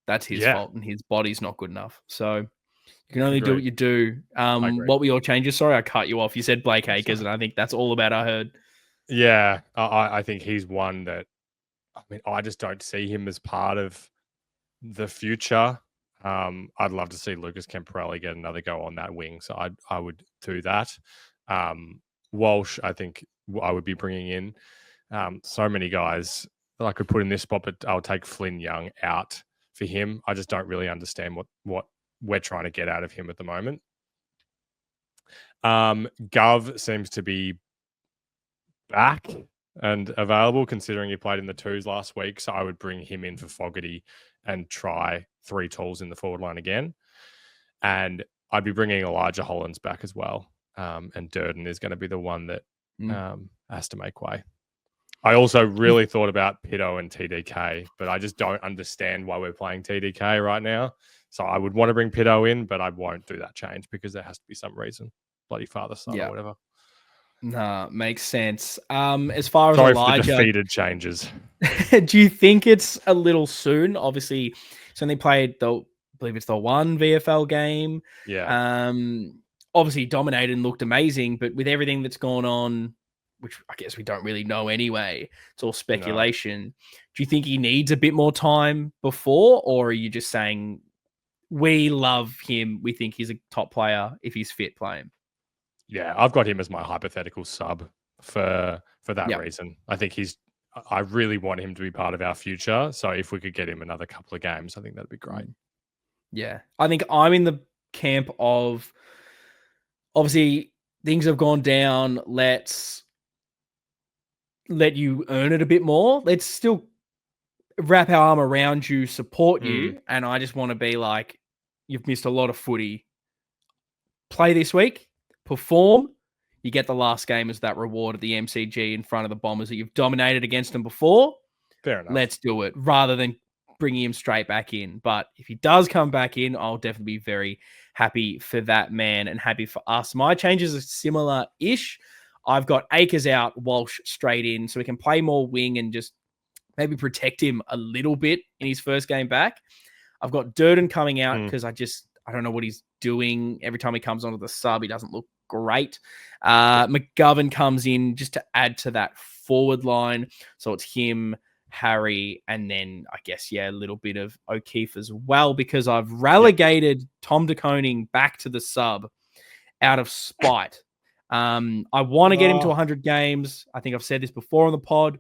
That's his fault, and his body's not good enough. So you can only do what you do. What were your changes? Sorry, I cut you off. You said Blake Acres, and I think that's all about I heard. Yeah, I think he's one that, I mean, I just don't see him as part of the future. I'd love to see Lucas Camporelli get another go on that wing, so I would do that. Walsh, I think I would be bringing in. So many guys that I could put in this spot, but I'll take Flynn Young out for him. I just don't really understand what we're trying to get out of him at the moment. Gov seems to be back and available, considering he played in the 2s last week. So I would bring him in for Fogarty and try 3 tools in the forward line again. And I'd be bringing Elijah Hollands back as well. and Durden is going to be the one that Mm. has to make way. I also really thought about Pitto and TDK, but I just don't understand why we're playing TDK right now. So I would want to bring Pitto in, but I won't do that change because there has to be some reason. Bloody father, son, or whatever. Nah, makes sense. As far as Sorry for the Elijah, defeated changes. do you think it's a little soon? Obviously, he's only played I believe it's the one VFL game. Yeah. Obviously dominated and looked amazing, but with everything that's gone on, which I guess we don't really know anyway, it's all speculation. Do you think he needs a bit more time before, or are you just saying we love him, we think he's a top player, if he's fit, play him? Yeah, I've got him as my hypothetical sub for that reason. I think I really want him to be part of our future. So if we could get him another couple of games, I think that'd be great. Yeah. I think I'm in the camp of, obviously things have gone down. Let's let you earn it a bit more. Let's still wrap our arm around you, support you. And I just want to be like, you've missed a lot of footy. Play this week, perform. You get the last game as that reward at the MCG in front of the Bombers that you've dominated against them before. Fair enough. Let's do it rather than bringing him straight back in. But if he does come back in, I'll definitely be very happy for that man and happy for us. My changes are similar-ish. I've got Akers out, Walsh straight in, so we can play more wing and just maybe protect him a little bit in his first game back. I've got Durden coming out because I don't know what he's doing. Every time he comes onto the sub, he doesn't look great. McGovern comes in just to add to that forward line. So it's him, Harry, and then I guess, a little bit of O'Keefe as well, because I've relegated Tom De Koning back to the sub out of spite. I want to get him to 100 games. I think I've said this before on the pod,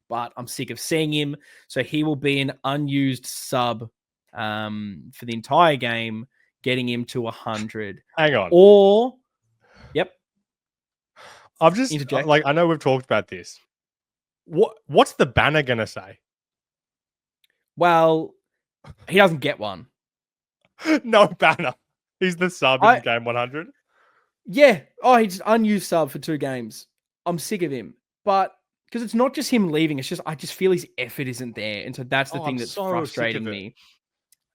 but I'm sick of seeing him. So he will be an unused sub for the entire game, getting him to 100. Hang on. Or, I've just, interject. I know we've talked about this. What's the banner going to say? Well, he doesn't get one. No banner. He's the sub in game 100. Yeah. Oh, he's unused sub for 2 games. I'm sick of him. But because it's not just him leaving, it's just I just feel his effort isn't there. And so that's the thing that's so frustrating me.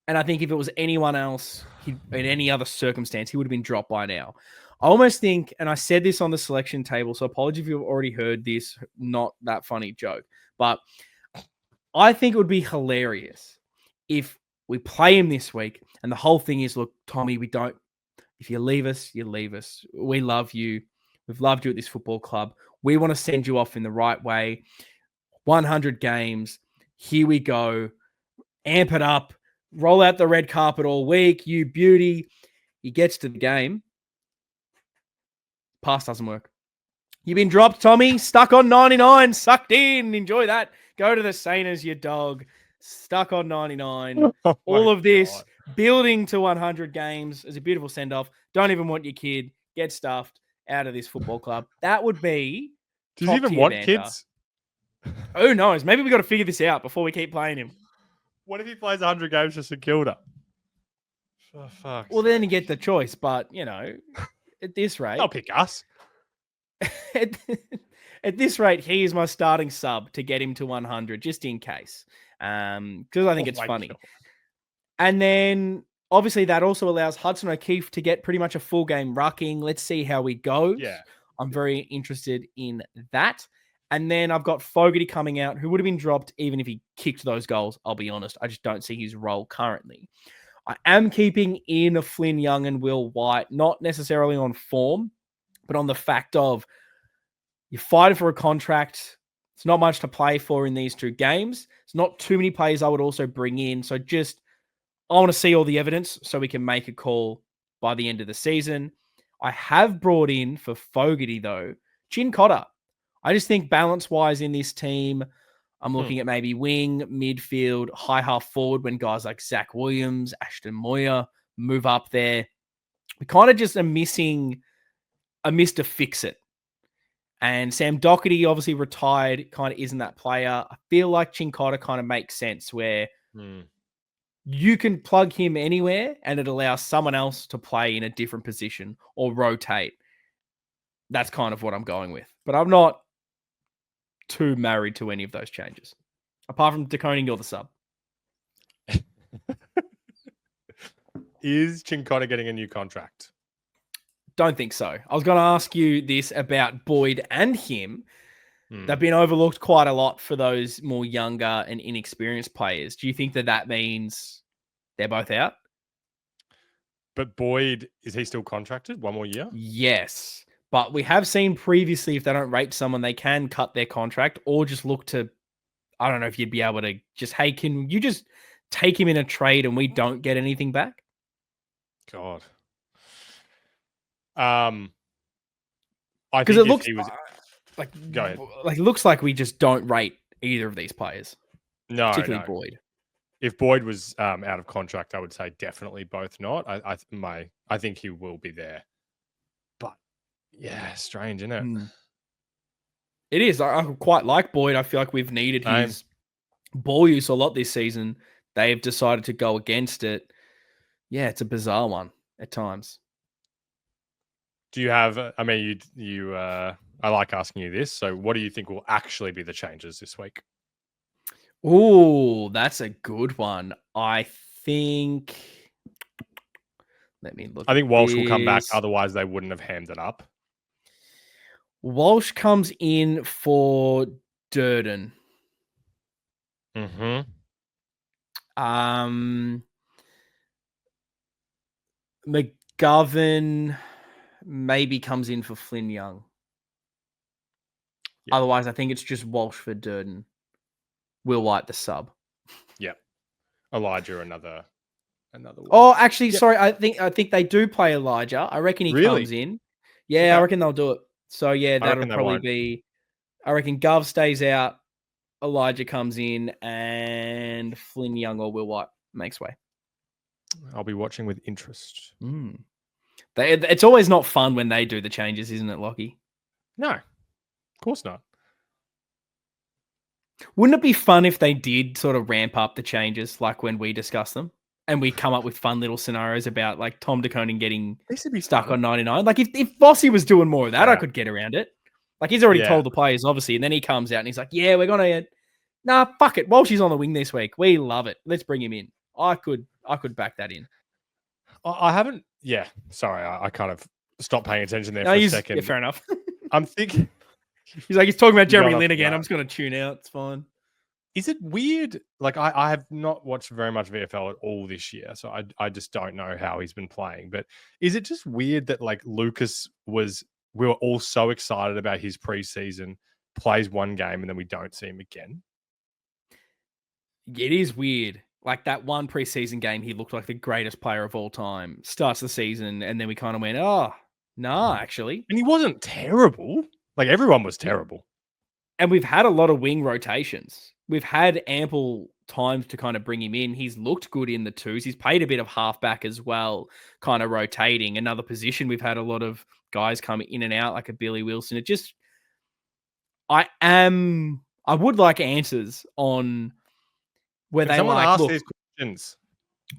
And I think if it was anyone else, in any other circumstance, he would have been dropped by now. I almost think, and I said this on the selection table, so apologies if you've already heard this, not that funny joke, but I think it would be hilarious if we play him this week and the whole thing is, look, Tommy, if you leave us, you leave us. We love you. We've loved you at this football club. We want to send you off in the right way. 100 games. Here we go. Amp it up. Roll out the red carpet all week. You beauty. He gets to the game. Pass doesn't work. You've been dropped, Tommy. Stuck on 99. Sucked in. Enjoy that. Go to the Sainers, you dog. Stuck on 99. All of this building to 100 games is a beautiful send-off. Don't even want your kid. Get stuffed out of this football club. That would be. Does he even want kids? Who knows? Maybe we got to figure this out before we keep playing him. What if he plays 100 games for St Kilda? Oh, fuck. Well, then you get the choice, but, at this rate... I'll pick us. At this rate, he is my starting sub to get him to 100, just in case. Because I think it's funny. God. And then, obviously, that also allows Hudson O'Keefe to get pretty much a full game rucking. Let's see how he goes. Yeah. I'm very interested in that. And then I've got Fogarty coming out, who would have been dropped even if he kicked those goals, I'll be honest. I just don't see his role currently. I am keeping in Flynn Young and Will White, not necessarily on form, but on the fact of you're fighting for a contract. It's not much to play for in these 2 games. It's not too many players I would also bring in. So I want to see all the evidence so we can make a call by the end of the season. I have brought in for Fogarty, though, Chin Cotter. I just think balance-wise in this team, I'm looking at maybe wing, midfield, high half forward when guys like Zach Williams, Ashton Moyer move up there. We kind of just are missing a Mr. Fix-It. And Sam Doherty obviously retired, kind of isn't that player. I feel like Chincotta kind of makes sense where you can plug him anywhere and it allows someone else to play in a different position or rotate. That's kind of what I'm going with. But I'm not too married to any of those changes. Apart from DeConing, you're the sub. Is Chincotta getting a new contract? Don't think so. I was going to ask you this about Boyd and him. They've been overlooked quite a lot for those more younger and inexperienced players. Do you think that means they're both out? But Boyd, is he still contracted? One more year? Yes. But we have seen previously, if they don't rate someone, they can cut their contract or just look to, I don't know if you'd be able to just, hey, can you just take him in a trade and we don't get anything back? God. I Because think it looks he was go ahead. Like it looks like we just don't rate either of these players. No, particularly Boyd. If Boyd was out of contract, I would say definitely both not. I think he will be there. But yeah, strange, isn't it? It is. I quite like Boyd. I feel like we've needed his ball use a lot this season. They've decided to go against it. Yeah, it's a bizarre one at times. Do you have? I mean, you. I like asking you this. So, what do you think will actually be the changes this week? Oh, that's a good one. I think. Let me look. I think Walsh will come back. Otherwise, they wouldn't have hammed it up. Walsh comes in for Durden. McGovern maybe comes in for Flynn Young. Yeah. Otherwise, I think it's just Walsh for Durden. Will White the sub. Yep. Elijah another one. Oh, actually, sorry. I think they do play Elijah. I reckon he comes in. Yeah, okay. I reckon they'll do it. So yeah, that'll probably be. I reckon Gov stays out. Elijah comes in, and Flynn Young or Will White makes way. I'll be watching with interest. It's always not fun when they do the changes, isn't it, Lockie? No, of course not. Wouldn't it be fun if they did sort of ramp up the changes like when we discuss them and we come up with fun little scenarios about like Tom DeConing getting stuck on 99? Like if Vossy was doing more of that, I could get around it. Like he's already told the players, obviously, and then he comes out and he's like, yeah, we're going to, fuck it. Walsh is on the wing this week. We love it. Let's bring him in. I could back that in. I haven't. Yeah. Sorry. I kind of stopped paying attention there for a second. Yeah, fair enough. I'm thinking. He's talking about Jeremy Lin again. I'm just going to tune out. It's fine. Is it weird? Like I have not watched very much VFL at all this year, so I just don't know how he's been playing. But is it just weird that like Lucas we were all so excited about his preseason, plays one game and then we don't see him again? It is weird. Like that one preseason game, he looked like the greatest player of all time. Starts the season, and then we kind of went, oh, nah, actually. And he wasn't terrible. Like everyone was terrible. And we've had a lot of wing rotations. We've had ample times to kind of bring him in. He's looked good in the twos. He's played a bit of halfback as well, kind of rotating. Another position, we've had a lot of guys come in and out like a Billy Wilson. It just, I would like answers on where they like, look, these questions.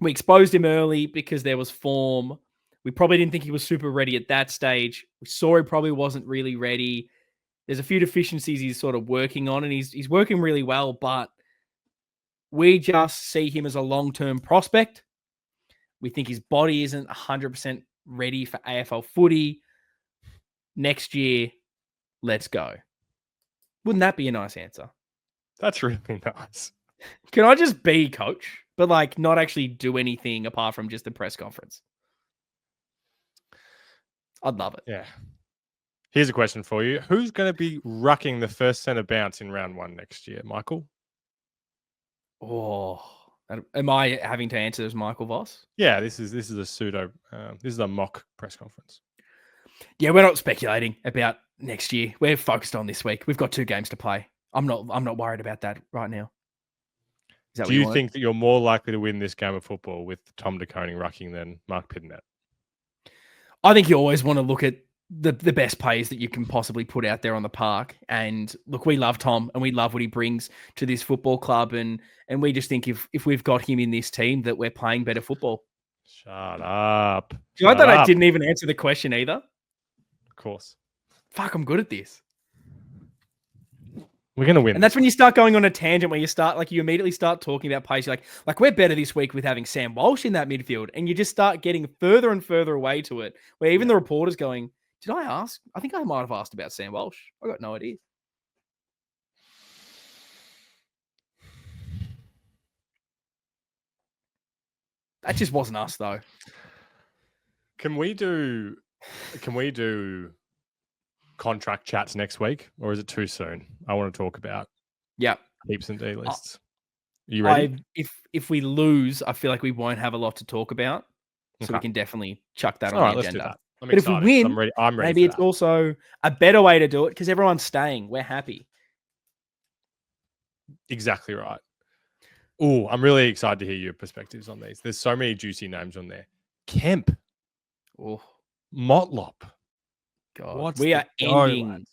We exposed him early because there was form. We probably didn't think he was super ready at that stage. We saw he probably wasn't really ready. There's a few deficiencies he's sort of working on, and he's working really well, but we just see him as a long-term prospect. We think his body isn't 100% ready for AFL footy. Next year, let's go. Wouldn't that be a nice answer? That's really nice. Can I just be coach, but like not actually do anything apart from just the press conference? I'd love it. Yeah. Here's a question for you. Who's going to be rucking the first centre bounce in round 1 next year, Michael? Oh, am I having to answer as Michael Voss? Yeah, this is a pseudo. This is a mock press conference. Yeah, we're not speculating about next year. We're focused on this week. We've got 2 games to play. I'm not worried about that right now. Do you think that you're more likely to win this game of football with Tom DeConing rucking than Mark Pitnet? I think you always want to look at the best players that you can possibly put out there on the park. And look, we love Tom and we love what he brings to this football club. And we just think if we've got him in this team that we're playing better football. Shut up. You like that I didn't even answer the question either? Of course. Fuck, I'm good at this. We're going to win. And that's when you start going on a tangent where you immediately start talking about pace. You're like we're better this week with having Sam Walsh in that midfield. And you just start getting further and further away to it, where even the reporter's going, did I ask? I think I might have asked about Sam Walsh. I got no idea. That just wasn't us, though. Can we do contract chats next week, or is it too soon? I want to talk about heaps and D lists. Are you ready? If we lose, I feel like we won't have a lot to talk about, so we can definitely chuck that on the agenda. Let's do that. But if we win, I'm ready. Maybe it's also a better way to do it because everyone's staying. We're happy. Exactly right. Oh, I'm really excited to hear your perspectives on these. There's so many juicy names on there. Kemp. Oh, Motlop. God. We are ending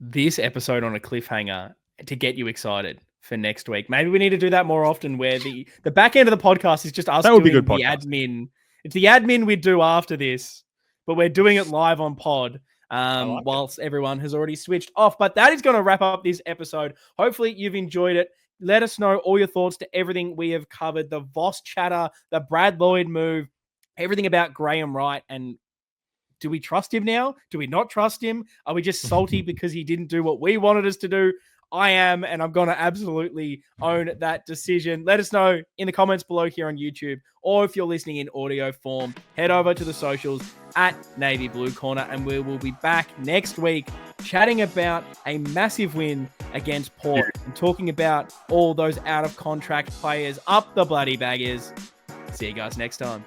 this episode on a cliffhanger to get you excited for next week. Maybe we need to do that more often where the back end of the podcast is just us doing the admin. It's the admin we do after this, but we're doing it live on pod whilst everyone has already switched off. But that is going to wrap up this episode. Hopefully you've enjoyed it. Let us know all your thoughts to everything we have covered, the Voss chatter, the Brad Lloyd move, everything about Graham Wright. And do we trust him now? Do we not trust him? Are we just salty because he didn't do what we wanted us to do? I am, and I'm going to absolutely own that decision. Let us know in the comments below here on YouTube, or if you're listening in audio form, head over to the socials at Navy Blue Corner, and we will be back next week chatting about a massive win against Port and talking about all those out-of-contract players up the bloody baggers. See you guys next time.